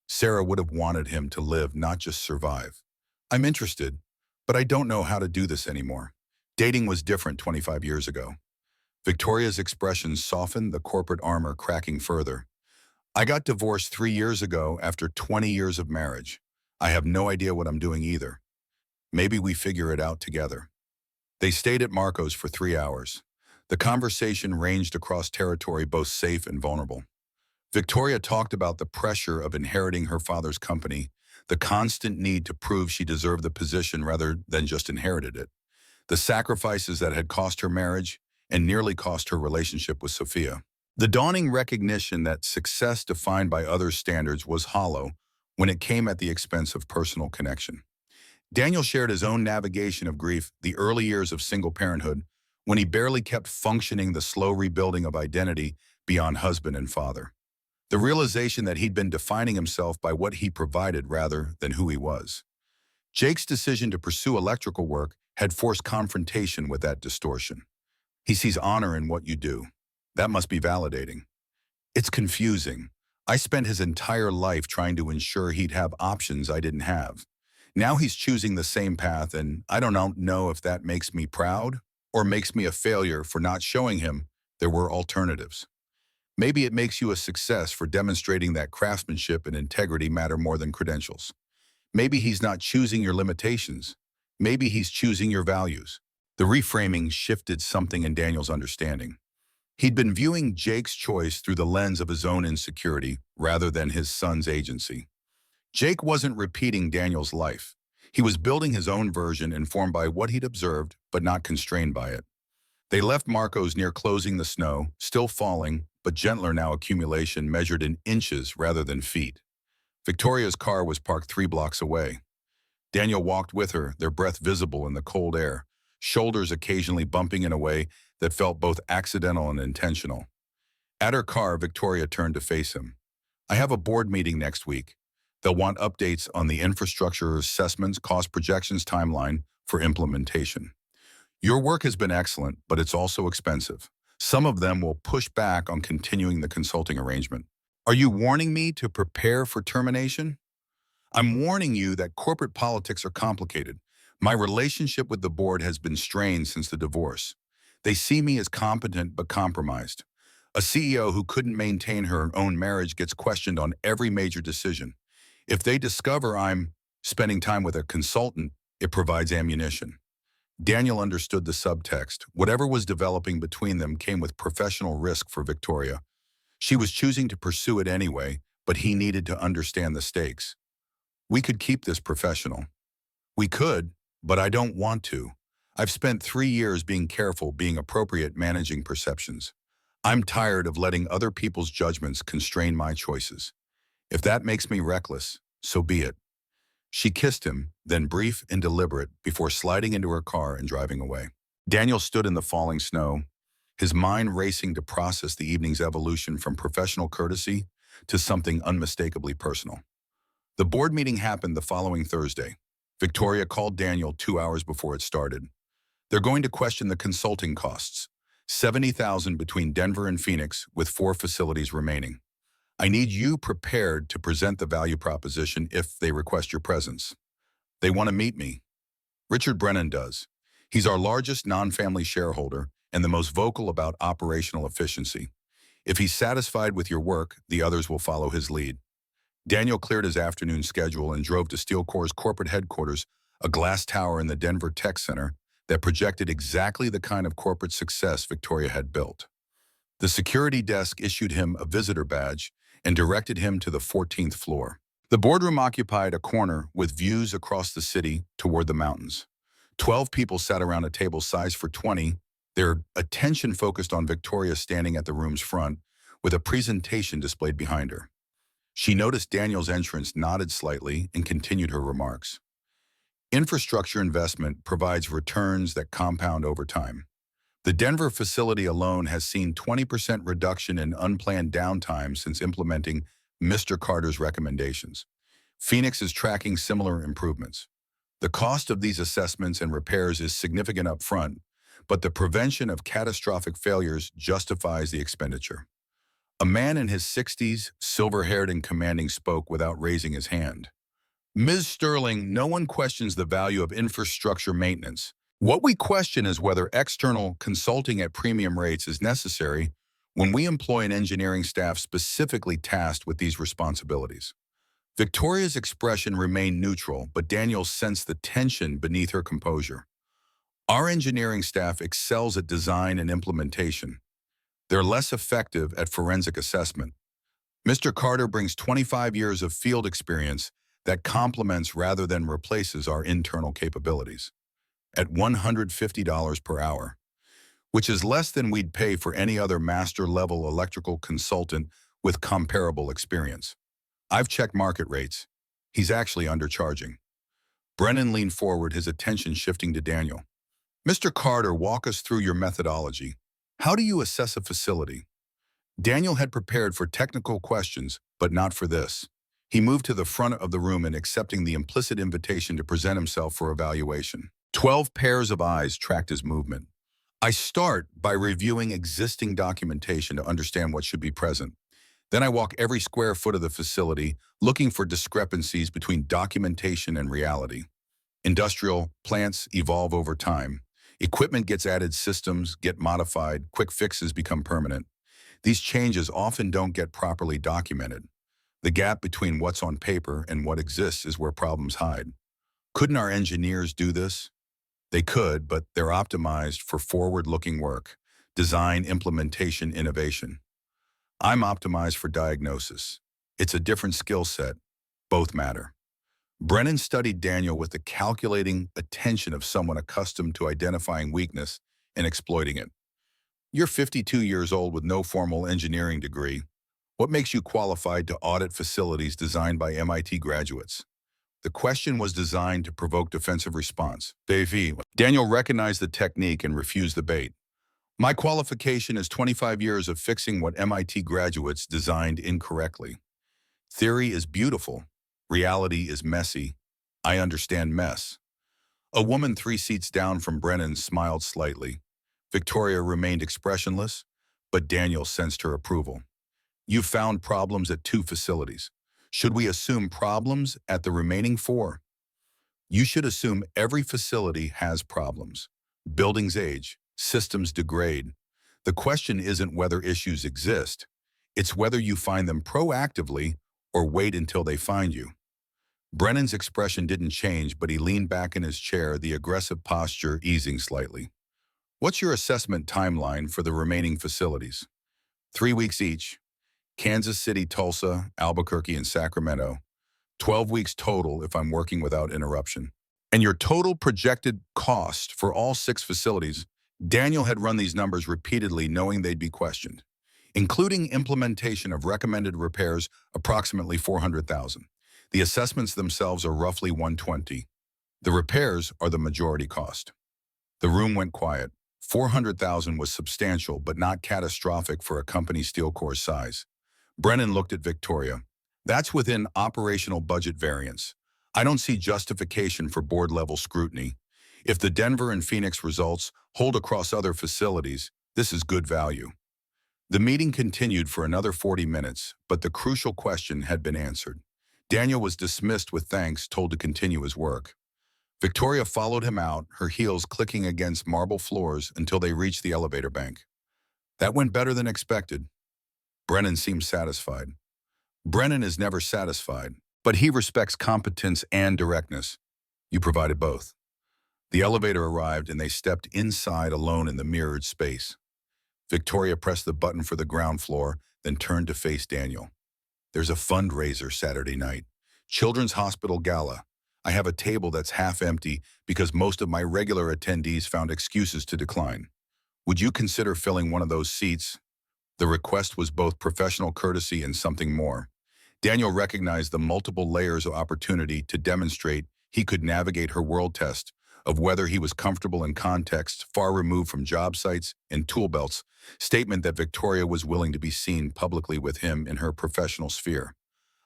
Sarah would have wanted him to live, not just survive. "I'm interested, but I don't know how to do this anymore." Dating was different 25 years ago. Victoria's expression softened, the corporate armor cracking further. "I got divorced 3 years ago after 20 years of marriage. I have no idea what I'm doing either. Maybe we figure it out together." They stayed at Marco's for 3 hours. The conversation ranged across territory, both safe and vulnerable. Victoria talked about the pressure of inheriting her father's company, the constant need to prove she deserved the position rather than just inherited it, the sacrifices that had cost her marriage and nearly cost her relationship with Sophia. The dawning recognition that success defined by others' standards was hollow when it came at the expense of personal connection. Daniel shared his own navigation of grief, the early years of single parenthood, when he barely kept functioning, the slow rebuilding of identity beyond husband and father. The realization that he'd been defining himself by what he provided rather than who he was. Jake's decision to pursue electrical work had forced confrontation with that distortion. "He sees honor in what you do. That must be validating." "It's confusing. I spent his entire life trying to ensure he'd have options I didn't have. Now he's choosing the same path, and I don't know if that makes me proud or makes me a failure for not showing him there were alternatives. Maybe it makes you a success for demonstrating that craftsmanship and integrity matter more than credentials. Maybe he's not choosing your limitations. Maybe he's choosing your values." The reframing shifted something in Daniel's understanding. He'd been viewing Jake's choice through the lens of his own insecurity rather than his son's agency. Jake wasn't repeating Daniel's life. He was building his own version, informed by what he'd observed, but not constrained by it. They left Marco's near closing the snow, still falling, but gentler now accumulation measured in inches rather than feet. Victoria's car was parked 3 blocks away. Daniel walked with her, their breath visible in the cold air, shoulders occasionally bumping in a way that felt both accidental and intentional. At her car, Victoria turned to face him. I have a board meeting next week. They'll want updates on the infrastructure assessments, cost projections, timeline for implementation. Your work has been excellent, but it's also expensive. Some of them will push back on continuing the consulting arrangement. Are you warning me to prepare for termination? I'm warning you that corporate politics are complicated. My relationship with the board has been strained since the divorce. They see me as competent but compromised. A CEO who couldn't maintain her own marriage gets questioned on every major decision. If they discover I'm spending time with a consultant, it provides ammunition. Daniel understood the subtext. Whatever was developing between them came with professional risk for Victoria. She was choosing to pursue it anyway, but he needed to understand the stakes. We could keep this professional. We could, but I don't want to. I've spent 3 years being careful, being appropriate, managing perceptions. I'm tired of letting other people's judgments constrain my choices. If that makes me reckless, so be it. She kissed him, then brief and deliberate, before sliding into her car and driving away. Daniel stood in the falling snow, his mind racing to process the evening's evolution from professional courtesy to something unmistakably personal. The board meeting happened the following Thursday. Victoria called Daniel 2 hours before it started. They're going to question the consulting costs. $70,000 between Denver and Phoenix, with 4 facilities remaining. I need you prepared to present the value proposition if they request your presence. They want to meet me. Richard Brennan does. He's our largest non-family shareholder and the most vocal about operational efficiency. If he's satisfied with your work, the others will follow his lead. Daniel cleared his afternoon schedule and drove to SteelCore's corporate headquarters, a glass tower in the Denver Tech Center that projected exactly the kind of corporate success Victoria had built. The security desk issued him a visitor badge and directed him to the 14th floor. The boardroom occupied a corner with views across the city toward the mountains. 12 people sat around a table sized for 20, their attention focused on Victoria standing at the room's front with a presentation displayed behind her. She noticed Daniel's entrance, nodded slightly, and continued her remarks. Infrastructure investment provides returns that compound over time. The Denver facility alone has seen 20% reduction in unplanned downtime since implementing Mr. Carter's recommendations. Phoenix is tracking similar improvements. The cost of these assessments and repairs is significant upfront, but the prevention of catastrophic failures justifies the expenditure. A man in his 60s, silver-haired and commanding, spoke without raising his hand. Ms. Sterling, no one questions the value of infrastructure maintenance. What we question is whether external consulting at premium rates is necessary when we employ an engineering staff specifically tasked with these responsibilities. Victoria's expression remained neutral, but Daniel sensed the tension beneath her composure. Our engineering staff excels at design and implementation. They're less effective at forensic assessment. Mr. Carter brings 25 years of field experience that complements rather than replaces our internal capabilities. At $150 per hour, which is less than we'd pay for any other master-level electrical consultant with comparable experience. I've checked market rates. He's actually undercharging. Brennan leaned forward, his attention shifting to Daniel. Mr. Carter, walk us through your methodology. How do you assess a facility? Daniel had prepared for technical questions, but not for this. He moved to the front of the room and accepting the implicit invitation to present himself for evaluation. 12 pairs of eyes tracked his movement. I start by reviewing existing documentation to understand what should be present. Then I walk every square foot of the facility, looking for discrepancies between documentation and reality. Industrial plants evolve over time. Equipment gets added, systems get modified, quick fixes become permanent. These changes often don't get properly documented. The gap between what's on paper and what exists is where problems hide. Couldn't our engineers do this? They could, but they're optimized for forward-looking work, design, implementation, innovation. I'm optimized for diagnosis. It's a different skill set. Both matter. Brennan studied Daniel with the calculating attention of someone accustomed to identifying weakness and exploiting it. You're 52 years old with no formal engineering degree. What makes you qualified to audit facilities designed by MIT graduates? The question was designed to provoke defensive response. Davey. Daniel recognized the technique and refused the bait. My qualification is 25 years of fixing what MIT graduates designed incorrectly. Theory is beautiful. Reality is messy. I understand mess. A woman 3 seats down from Brennan smiled slightly. Victoria remained expressionless, but Daniel sensed her approval. You found problems at 2 facilities. Should we assume problems at the remaining 4? You should assume every facility has problems. Buildings age, systems degrade. The question isn't whether issues exist. It's whether you find them proactively or wait until they find you. Brennan's expression didn't change, but he leaned back in his chair, the aggressive posture easing slightly. What's your assessment timeline for the remaining facilities? 3 weeks each. Kansas City, Tulsa, Albuquerque, and Sacramento. 12 weeks total if I'm working without interruption. And your total projected cost for all 6 facilities, Daniel had run these numbers repeatedly knowing they'd be questioned, including implementation of recommended repairs, approximately $400,000. The assessments themselves are roughly $120,000. The repairs are the majority cost. The room went quiet. $400,000 was substantial, but not catastrophic for a company steel core's size. Brennan looked at Victoria. That's within operational budget variance. I don't see justification for board-level scrutiny. If the Denver and Phoenix results hold across other facilities, this is good value. The meeting continued for another 40 minutes, but the crucial question had been answered. Daniel was dismissed with thanks, told to continue his work. Victoria followed him out, her heels clicking against marble floors until they reached the elevator bank. That went better than expected. Brennan seemed satisfied. Brennan is never satisfied, but he respects competence and directness. You provided both. The elevator arrived and they stepped inside alone in the mirrored space. Victoria pressed the button for the ground floor, then turned to face Daniel. There's a fundraiser Saturday night. Children's Hospital Gala. I have a table that's half empty because most of my regular attendees found excuses to decline. Would you consider filling one of those seats? The request was both professional courtesy and something more. Daniel recognized the multiple layers of opportunity to demonstrate he could navigate her world test of whether he was comfortable in contexts far removed from job sites and tool belts, statement that Victoria was willing to be seen publicly with him in her professional sphere.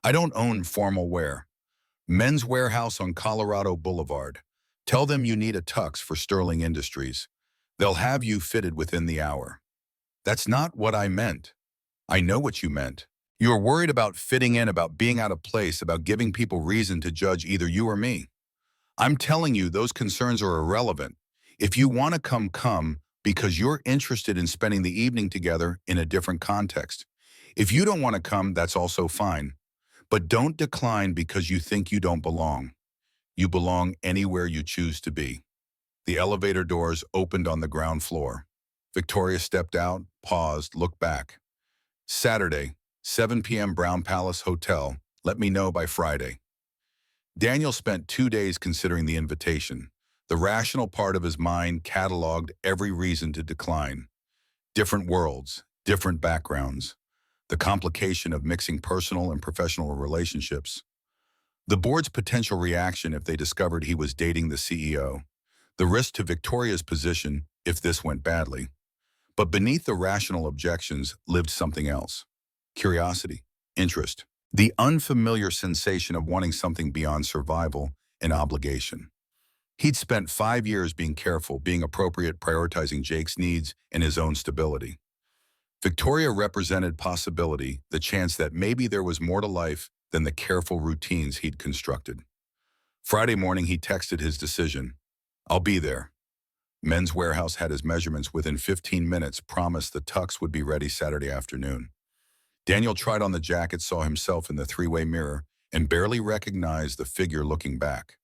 I don't own formal wear. Men's Warehouse on Colorado Boulevard. Tell them you need a tux for Sterling Industries. They'll have you fitted within the hour. That's not what I meant. I know what you meant. You're worried about fitting in, about being out of place, about giving people reason to judge either you or me. I'm telling you those concerns are irrelevant. If you want to come, come, because you're interested in spending the evening together in a different context. If you don't want to come, that's also fine. But don't decline because you think you don't belong. You belong anywhere you choose to be. The elevator doors opened on the ground floor. Victoria stepped out, paused, looked back. Saturday, 7 p.m. Brown Palace Hotel. Let me know by Friday. Daniel spent 2 days considering the invitation. The rational part of his mind cataloged every reason to decline. Different worlds, different backgrounds. The complication of mixing personal and professional relationships. The board's potential reaction if they discovered he was dating the CEO. The risk to Victoria's position if this went badly. But beneath the rational objections lived something else. Curiosity, interest, the unfamiliar sensation of wanting something beyond survival and obligation. He'd spent 5 years being careful, being appropriate, prioritizing Jake's needs and his own stability. Victoria represented possibility, the chance that maybe there was more to life than the careful routines he'd constructed. Friday morning, he texted his decision. I'll be there. Men's Warehouse had his measurements within 15 minutes, promised the tux would be ready Saturday afternoon. Daniel tried on the jacket, saw himself in the 3-way mirror, and barely recognized the figure looking back.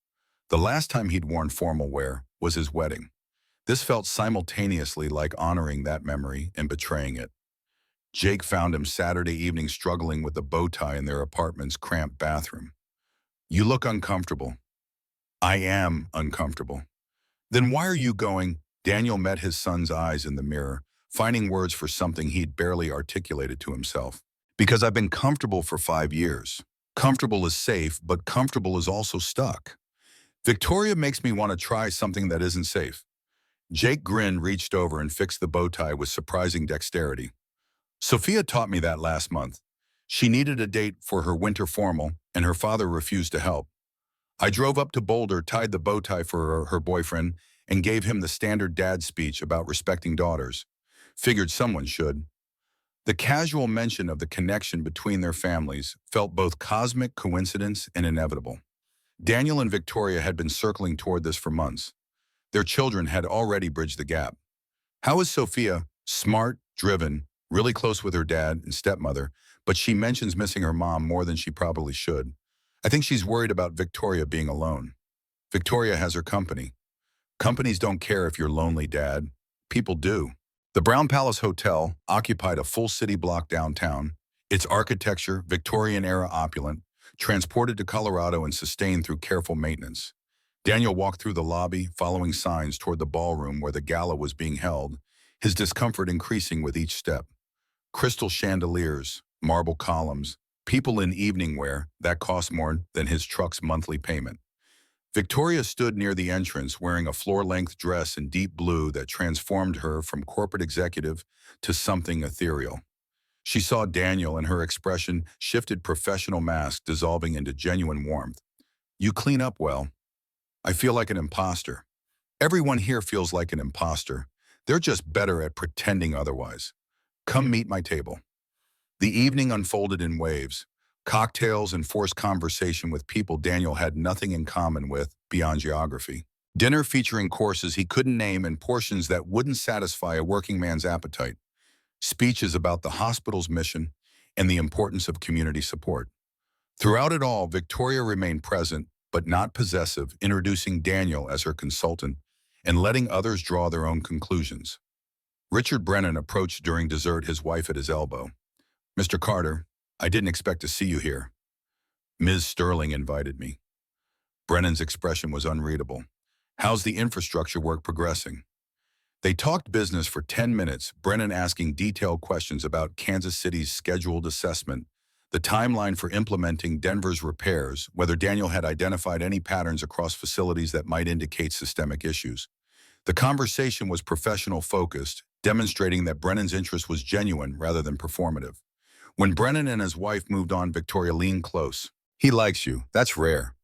The last time he'd worn formal wear was his wedding. This felt simultaneously like honoring that memory and betraying it. Jake found him Saturday evening struggling with a bow tie in their apartment's cramped bathroom. You look uncomfortable. I am uncomfortable. Then why are you going? Daniel met his son's eyes in the mirror, finding words for something he'd barely articulated to himself. Because I've been comfortable for 5 years. Comfortable is safe, but comfortable is also stuck. Victoria makes me want to try something that isn't safe. Jake grinned, reached over and fixed the bow tie with surprising dexterity. Sophia taught me that last month. She needed a date for her winter formal, and her father refused to help. I drove up to Boulder, tied the bow tie for her boyfriend, and gave him the standard dad speech about respecting daughters. Figured someone should. The casual mention of the connection between their families felt both cosmic coincidence and inevitable. Daniel and Victoria had been circling toward this for months. Their children had already bridged the gap. How is Sophia? Smart, driven, really close with her dad and stepmother, but she mentions missing her mom more than she probably should. I think she's worried about Victoria being alone. Victoria has her company. Companies don't care if you're lonely, Dad. People do. The Brown Palace Hotel occupied a full city block downtown, its architecture Victorian-era opulent, transported to Colorado and sustained through careful maintenance. Daniel walked through the lobby, following signs toward the ballroom where the gala was being held, his discomfort increasing with each step. Crystal chandeliers, marble columns, people in evening wear that cost more than his truck's monthly payment. Victoria stood near the entrance wearing a floor-length dress in deep blue that transformed her from corporate executive to something ethereal. She saw Daniel and her expression shifted, professional mask dissolving into genuine warmth. You clean up well. I feel like an imposter. Everyone here feels like an imposter. They're just better at pretending otherwise. Come meet my table. The evening unfolded in waves. Cocktails and forced conversation with people Daniel had nothing in common with beyond geography. Dinner featuring courses he couldn't name and portions that wouldn't satisfy a working man's appetite. Speeches about the hospital's mission and the importance of community support. Throughout it all, Victoria remained present, but not possessive, introducing Daniel as her consultant and letting others draw their own conclusions. Richard Brennan approached during dessert, his wife at his elbow. Mr. Carter, I didn't expect to see you here. Ms. Sterling invited me. Brennan's expression was unreadable. How's the infrastructure work progressing? They talked business for 10 minutes, Brennan asking detailed questions about Kansas City's scheduled assessment, the timeline for implementing Denver's repairs, whether Daniel had identified any patterns across facilities that might indicate systemic issues. The conversation was professional-focused, demonstrating that Brennan's interest was genuine rather than performative. When Brennan and his wife moved on, Victoria leaned close. He likes you. That's rare.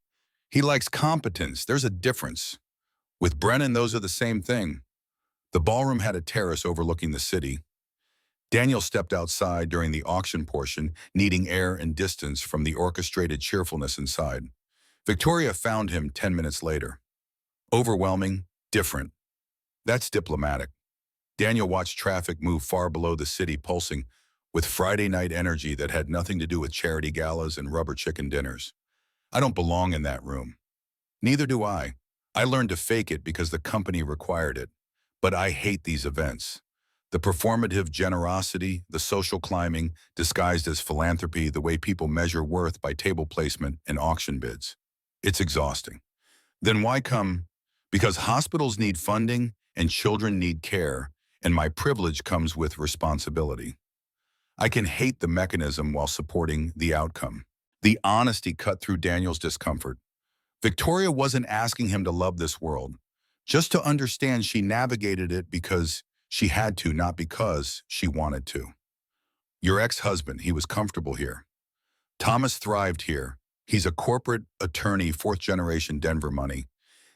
He likes competence. There's a difference. With Brennan, those are the same thing. The ballroom had a terrace overlooking the city. Daniel stepped outside during the auction portion, needing air and distance from the orchestrated cheerfulness inside. Victoria found him 10 minutes later. Overwhelming, different. That's diplomatic. Daniel watched traffic move far below the city, pulsing with Friday night energy that had nothing to do with charity galas and rubber chicken dinners. I don't belong in that room. Neither do I. I learned to fake it because the company required it. But I hate these events. The performative generosity, the social climbing, disguised as philanthropy, the way people measure worth by table placement and auction bids. It's exhausting. Then why come? Because hospitals need funding and children need care, and my privilege comes with responsibility. I can hate the mechanism while supporting the outcome. The honesty cut through Daniel's discomfort. Victoria wasn't asking him to love this world, just to understand she navigated it because she had to, not because she wanted to. Your ex-husband, he was comfortable here. Thomas thrived here. He's a corporate attorney, fourth-generation Denver money.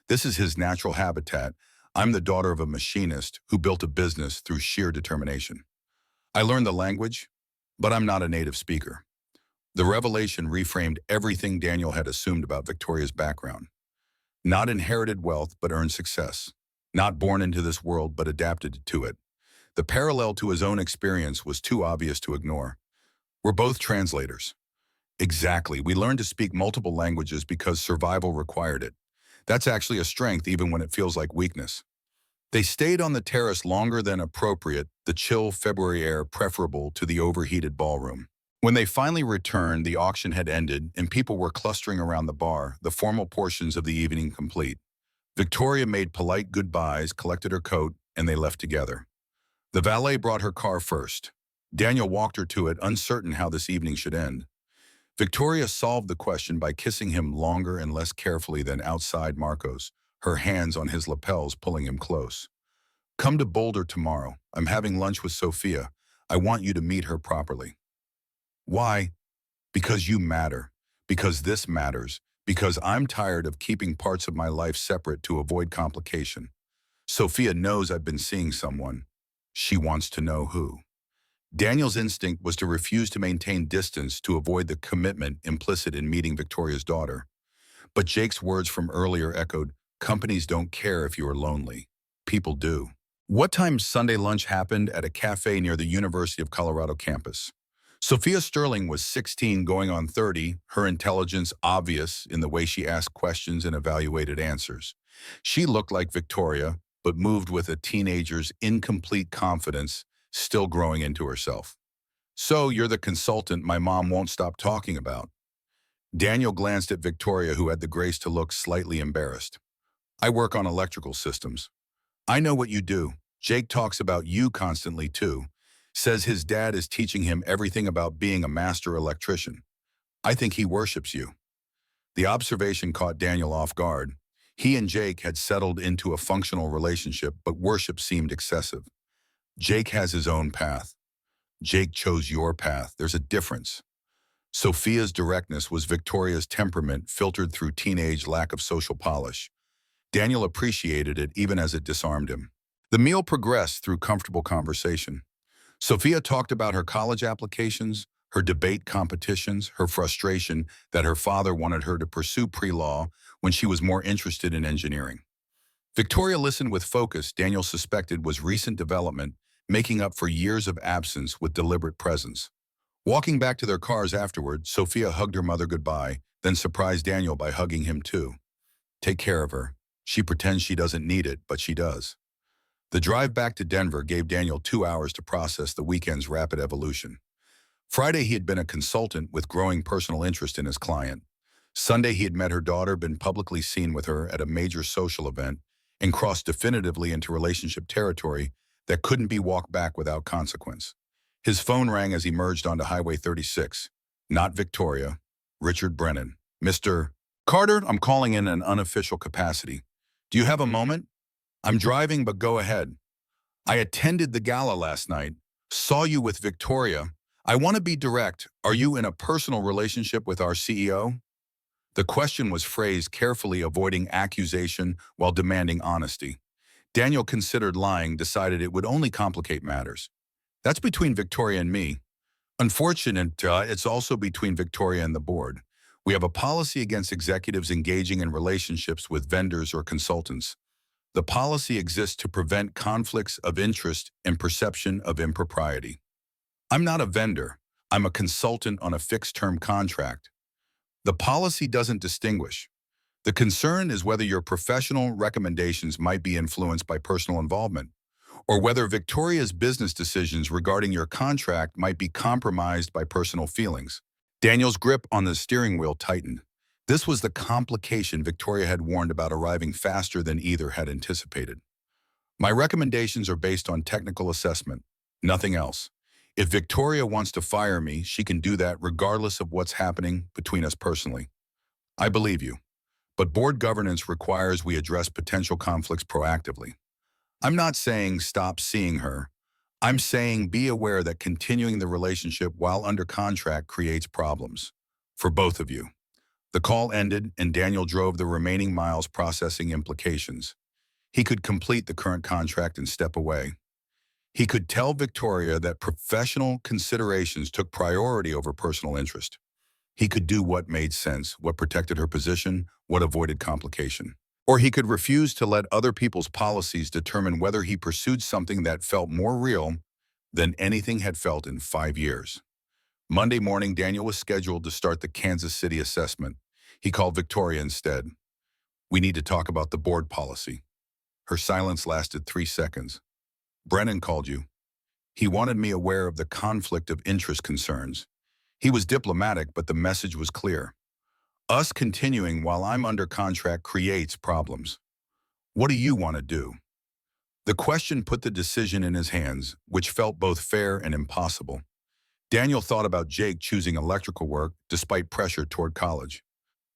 This is his natural habitat. I'm the daughter of a machinist who built a business through sheer determination. I learned the language, but I'm not a native speaker. The revelation reframed everything Daniel had assumed about Victoria's background. Not inherited wealth, but earned success. Not born into this world, but adapted to it. The parallel to his own experience was too obvious to ignore. We're both translators. Exactly. We learned to speak multiple languages because survival required it. That's actually a strength even when it feels like weakness. They stayed on the terrace longer than appropriate, the chill February air preferable to the overheated ballroom. When they finally returned, the auction had ended and people were clustering around the bar, the formal portions of the evening complete. Victoria made polite goodbyes, collected her coat, and they left together. The valet brought her car first. Daniel walked her to it, uncertain how this evening should end. Victoria solved the question by kissing him longer and less carefully than outside Marcos, her hands on his lapels pulling him close. Come to Boulder tomorrow. I'm having lunch with Sophia. I want you to meet her properly. Why? Because you matter. Because this matters. Because I'm tired of keeping parts of my life separate to avoid complication. Sophia knows I've been seeing someone. She wants to know who. Daniel's instinct was to refuse to maintain distance to avoid the commitment implicit in meeting Victoria's daughter. But Jake's words from earlier echoed, companies don't care if you are lonely. People do. What time Sunday lunch happened at a cafe near the University of Colorado campus? Sophia Sterling was 16 going on 30, her intelligence obvious in the way she asked questions and evaluated answers. She looked like Victoria, but moved with a teenager's incomplete confidence, still growing into herself. So you're the consultant my mom won't stop talking about. Daniel glanced at Victoria, who had the grace to look slightly embarrassed. I work on electrical systems. I know what you do. Jake talks about you constantly too. Says his dad is teaching him everything about being a master electrician. I think he worships you. The observation caught Daniel off guard. He and Jake had settled into a functional relationship, but worship seemed excessive. Jake has his own path. Jake chose your path. There's a difference. Sophia's directness was Victoria's temperament filtered through teenage lack of social polish. Daniel appreciated it even as it disarmed him. The meal progressed through comfortable conversation. Sophia talked about her college applications, her debate competitions, her frustration that her father wanted her to pursue pre-law when she was more interested in engineering. Victoria listened with focus Daniel suspected was recent development, making up for years of absence with deliberate presence. Walking back to their cars afterward, Sophia hugged her mother goodbye, then surprised Daniel by hugging him too. Take care of her. She pretends she doesn't need it, but she does. The drive back to Denver gave Daniel 2 hours to process the weekend's rapid evolution. Friday, he had been a consultant with growing personal interest in his client. Sunday, he had met her daughter, been publicly seen with her at a major social event, and crossed definitively into relationship territory that couldn't be walked back without consequence. His phone rang as he merged onto Highway 36. Not Victoria. Richard Brennan. Mr. Carter, I'm calling in an unofficial capacity. Do you have a moment? I'm driving, but go ahead. I attended the gala last night. Saw you with Victoria. I want to be direct. Are you in a personal relationship with our CEO? The question was phrased carefully, avoiding accusation while demanding honesty. Daniel considered lying, decided it would only complicate matters. That's between Victoria and me. Unfortunate, it's also between Victoria and the board. We have a policy against executives engaging in relationships with vendors or consultants. The policy exists to prevent conflicts of interest and perception of impropriety. I'm not a vendor. I'm a consultant on a fixed-term contract. The policy doesn't distinguish. The concern is whether your professional recommendations might be influenced by personal involvement, or whether Victoria's business decisions regarding your contract might be compromised by personal feelings. Daniel's grip on the steering wheel tightened. This was the complication Victoria had warned about arriving faster than either had anticipated. My recommendations are based on technical assessment, nothing else. If Victoria wants to fire me, she can do that regardless of what's happening between us personally. I believe you, but board governance requires we address potential conflicts proactively. I'm not saying stop seeing her. I'm saying be aware that continuing the relationship while under contract creates problems for both of you. The call ended, and Daniel drove the remaining miles processing implications. He could complete the current contract and step away. He could tell Victoria that professional considerations took priority over personal interest. He could do what made sense, what protected her position, what avoided complication. Or he could refuse to let other people's policies determine whether he pursued something that felt more real than anything had felt in 5 years. Monday morning, Daniel was scheduled to start the Kansas City assessment. He called Victoria instead. We need to talk about the board policy. Her silence lasted 3 seconds. Brennan called you. He wanted me aware of the conflict of interest concerns. He was diplomatic, but the message was clear. Us continuing while I'm under contract creates problems. What do you want to do? The question put the decision in his hands, which felt both fair and impossible. Daniel thought about Jake choosing electrical work despite pressure toward college,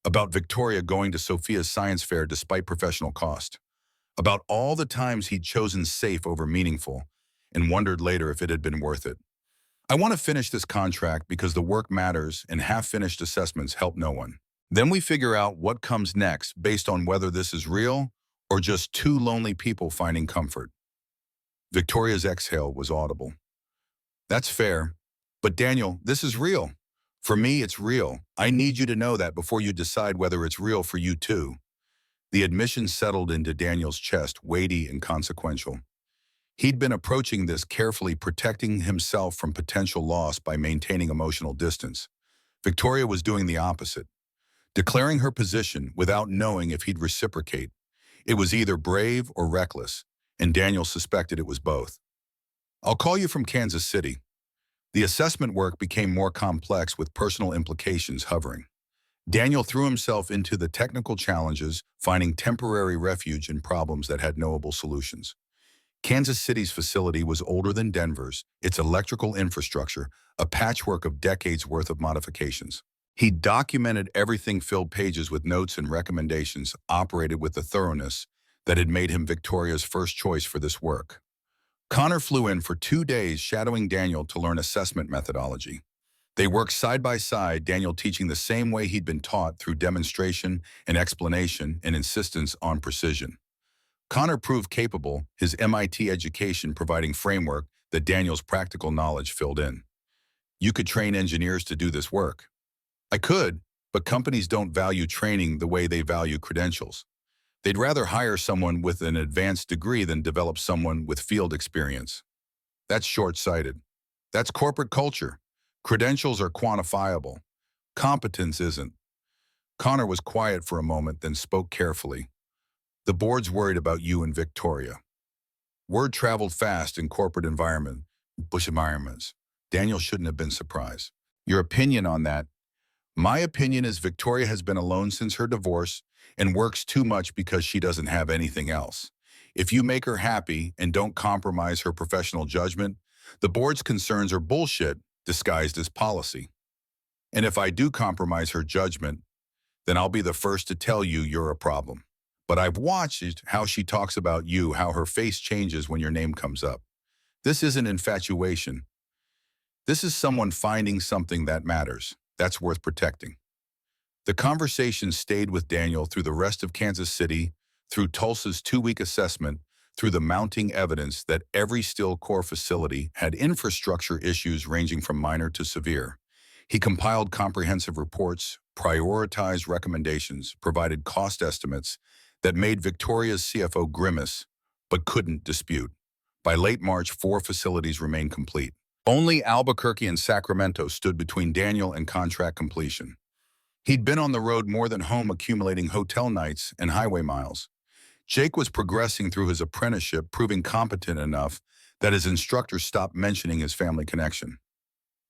about Victoria going to Sophia's science fair despite professional cost, about all the times he'd chosen safe over meaningful and wondered later if it had been worth it. I want to finish this contract because the work matters and half-finished assessments help no one. Then we figure out what comes next based on whether this is real or just two lonely people finding comfort. Victoria's exhale was audible. That's fair. But Daniel, this is real. For me, it's real. I need you to know that before you decide whether it's real for you too. The admission settled into Daniel's chest, weighty and consequential. He'd been approaching this carefully, protecting himself from potential loss by maintaining emotional distance. Victoria was doing the opposite, declaring her position without knowing if he'd reciprocate. It was either brave or reckless, and Daniel suspected it was both. I'll call you from Kansas City. The assessment work became more complex with personal implications hovering. Daniel threw himself into the technical challenges, finding temporary refuge in problems that had knowable solutions. Kansas City's facility was older than Denver's, its electrical infrastructure, a patchwork of decades' worth of modifications. He documented everything, filled pages with notes and recommendations, operated with the thoroughness that had made him Victoria's first choice for this work. Connor flew in for 2 days, shadowing Daniel to learn assessment methodology. They worked side by side, Daniel teaching the same way he'd been taught through demonstration and explanation and insistence on precision. Connor proved capable, his MIT education providing framework that Daniel's practical knowledge filled in. You could train engineers to do this work. I could, but companies don't value training the way they value credentials. They'd rather hire someone with an advanced degree than develop someone with field experience. That's short-sighted. That's corporate culture. Credentials are quantifiable. Competence isn't. Connor was quiet for a moment, then spoke carefully. The board's worried about you and Victoria. Word traveled fast in corporate bush environments. Daniel shouldn't have been surprised. Your opinion on that? My opinion is Victoria has been alone since her divorce and works too much because she doesn't have anything else. If you make her happy and don't compromise her professional judgment, the board's concerns are bullshit disguised as policy. And if I do compromise her judgment, then I'll be the first to tell you you're a problem. But I've watched how she talks about you, how her face changes when your name comes up. This isn't infatuation. This is someone finding something that matters, that's worth protecting. The conversation stayed with Daniel through the rest of Kansas City, through Tulsa's 2-week assessment, through the mounting evidence that every steel core facility had infrastructure issues ranging from minor to severe. He compiled comprehensive reports, prioritized recommendations, provided cost estimates that made Victoria's CFO grimace, but couldn't dispute. By late March, 4 facilities remained complete. Only Albuquerque and Sacramento stood between Daniel and contract completion. He'd been on the road more than home, accumulating hotel nights and highway miles. Jake was progressing through his apprenticeship, proving competent enough that his instructors stopped mentioning his family connection.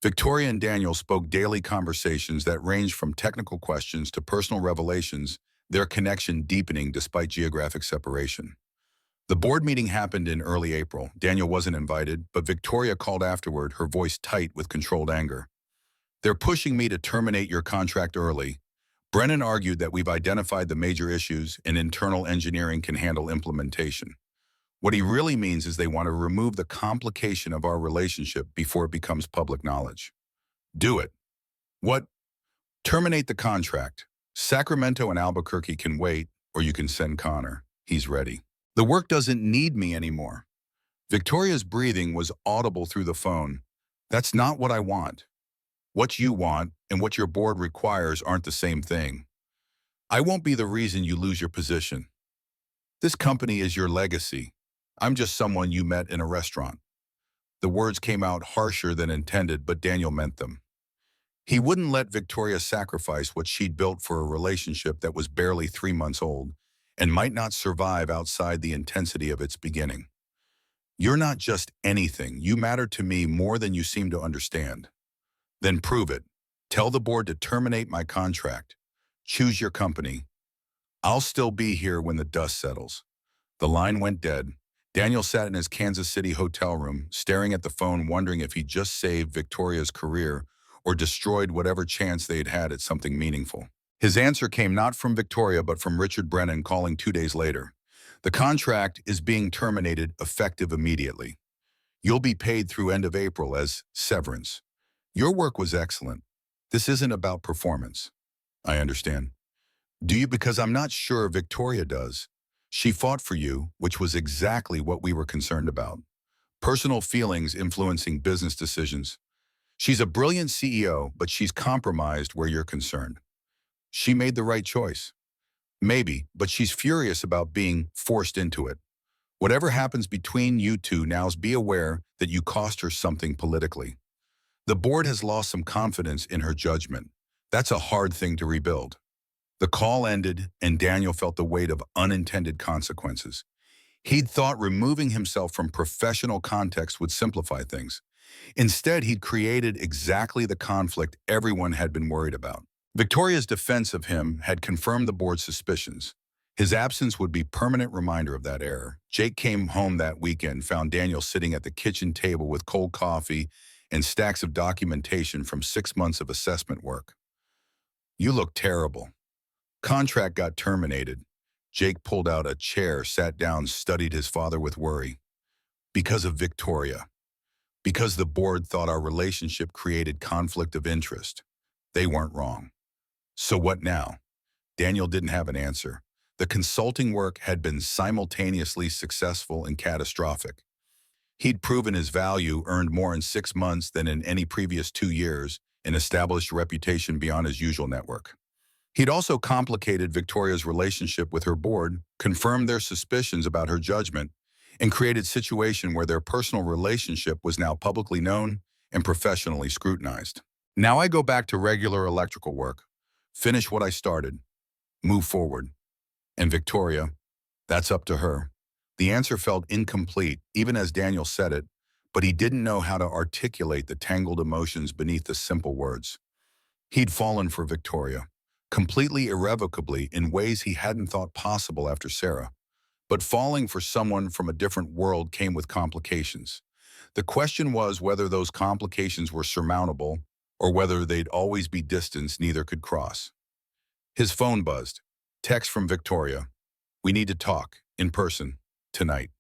Victoria and Daniel spoke daily conversations that ranged from technical questions to personal revelations, their connection deepening despite geographic separation. The board meeting happened in early April. Daniel wasn't invited, but Victoria called afterward, her voice tight with controlled anger. They're pushing me to terminate your contract early. Brennan argued that we've identified the major issues and internal engineering can handle implementation. What he really means is they want to remove the complication of our relationship before it becomes public knowledge. Do it. What? Terminate the contract. Sacramento and Albuquerque can wait, or you can send Connor. He's ready. The work doesn't need me anymore. Victoria's breathing was audible through the phone. That's not what I want. What you want and what your board requires aren't the same thing. I won't be the reason you lose your position. This company is your legacy. I'm just someone you met in a restaurant. The words came out harsher than intended, but Daniel meant them. He wouldn't let Victoria sacrifice what she'd built for a relationship that was barely 3 months old and might not survive outside the intensity of its beginning. You're not just anything. You matter to me more than you seem to understand. Then prove it. Tell the board to terminate my contract. Choose your company. I'll still be here when the dust settles. The line went dead. Daniel sat in his Kansas City hotel room, staring at the phone, wondering if he just saved Victoria's career or destroyed whatever chance they had had at something meaningful. His answer came not from Victoria, but from Richard Brennan, calling 2 days later. The contract is being terminated effective immediately. You'll be paid through end of April as severance. Your work was excellent. This isn't about performance. I understand. Do you? Because I'm not sure Victoria does. She fought for you, which was exactly what we were concerned about. Personal feelings influencing business decisions. She's a brilliant CEO, but she's compromised where you're concerned. She made the right choice. Maybe, but she's furious about being forced into it. Whatever happens between you two now, be aware that you cost her something politically. The board has lost some confidence in her judgment. That's a hard thing to rebuild. The call ended, and Daniel felt the weight of unintended consequences. He'd thought removing himself from professional context would simplify things. Instead, he'd created exactly the conflict everyone had been worried about. Victoria's defense of him had confirmed the board's suspicions. His absence would be a permanent reminder of that error. Jake came home that weekend, found Daniel sitting at the kitchen table with cold coffee and stacks of documentation from 6 months of assessment work. You look terrible. Contract got terminated. Jake pulled out a chair, sat down, studied his father with worry. Because of Victoria. Because the board thought our relationship created conflict of interest. They weren't wrong. So what now? Daniel didn't have an answer. The consulting work had been simultaneously successful and catastrophic. He'd proven his value, earned more in 6 months than in any previous 2 years, and established a reputation beyond his usual network. He'd also complicated Victoria's relationship with her board, confirmed their suspicions about her judgment, and created a situation where their personal relationship was now publicly known and professionally scrutinized. Now I go back to regular electrical work, finish what I started, move forward. And Victoria, that's up to her. The answer felt incomplete, even as Daniel said it, but he didn't know how to articulate the tangled emotions beneath the simple words. He'd fallen for Victoria, completely irrevocably in ways he hadn't thought possible after Sarah. But falling for someone from a different world came with complications. The question was whether those complications were surmountable or whether they'd always be distance neither could cross. His phone buzzed. Text from Victoria. We need to talk, in person, tonight.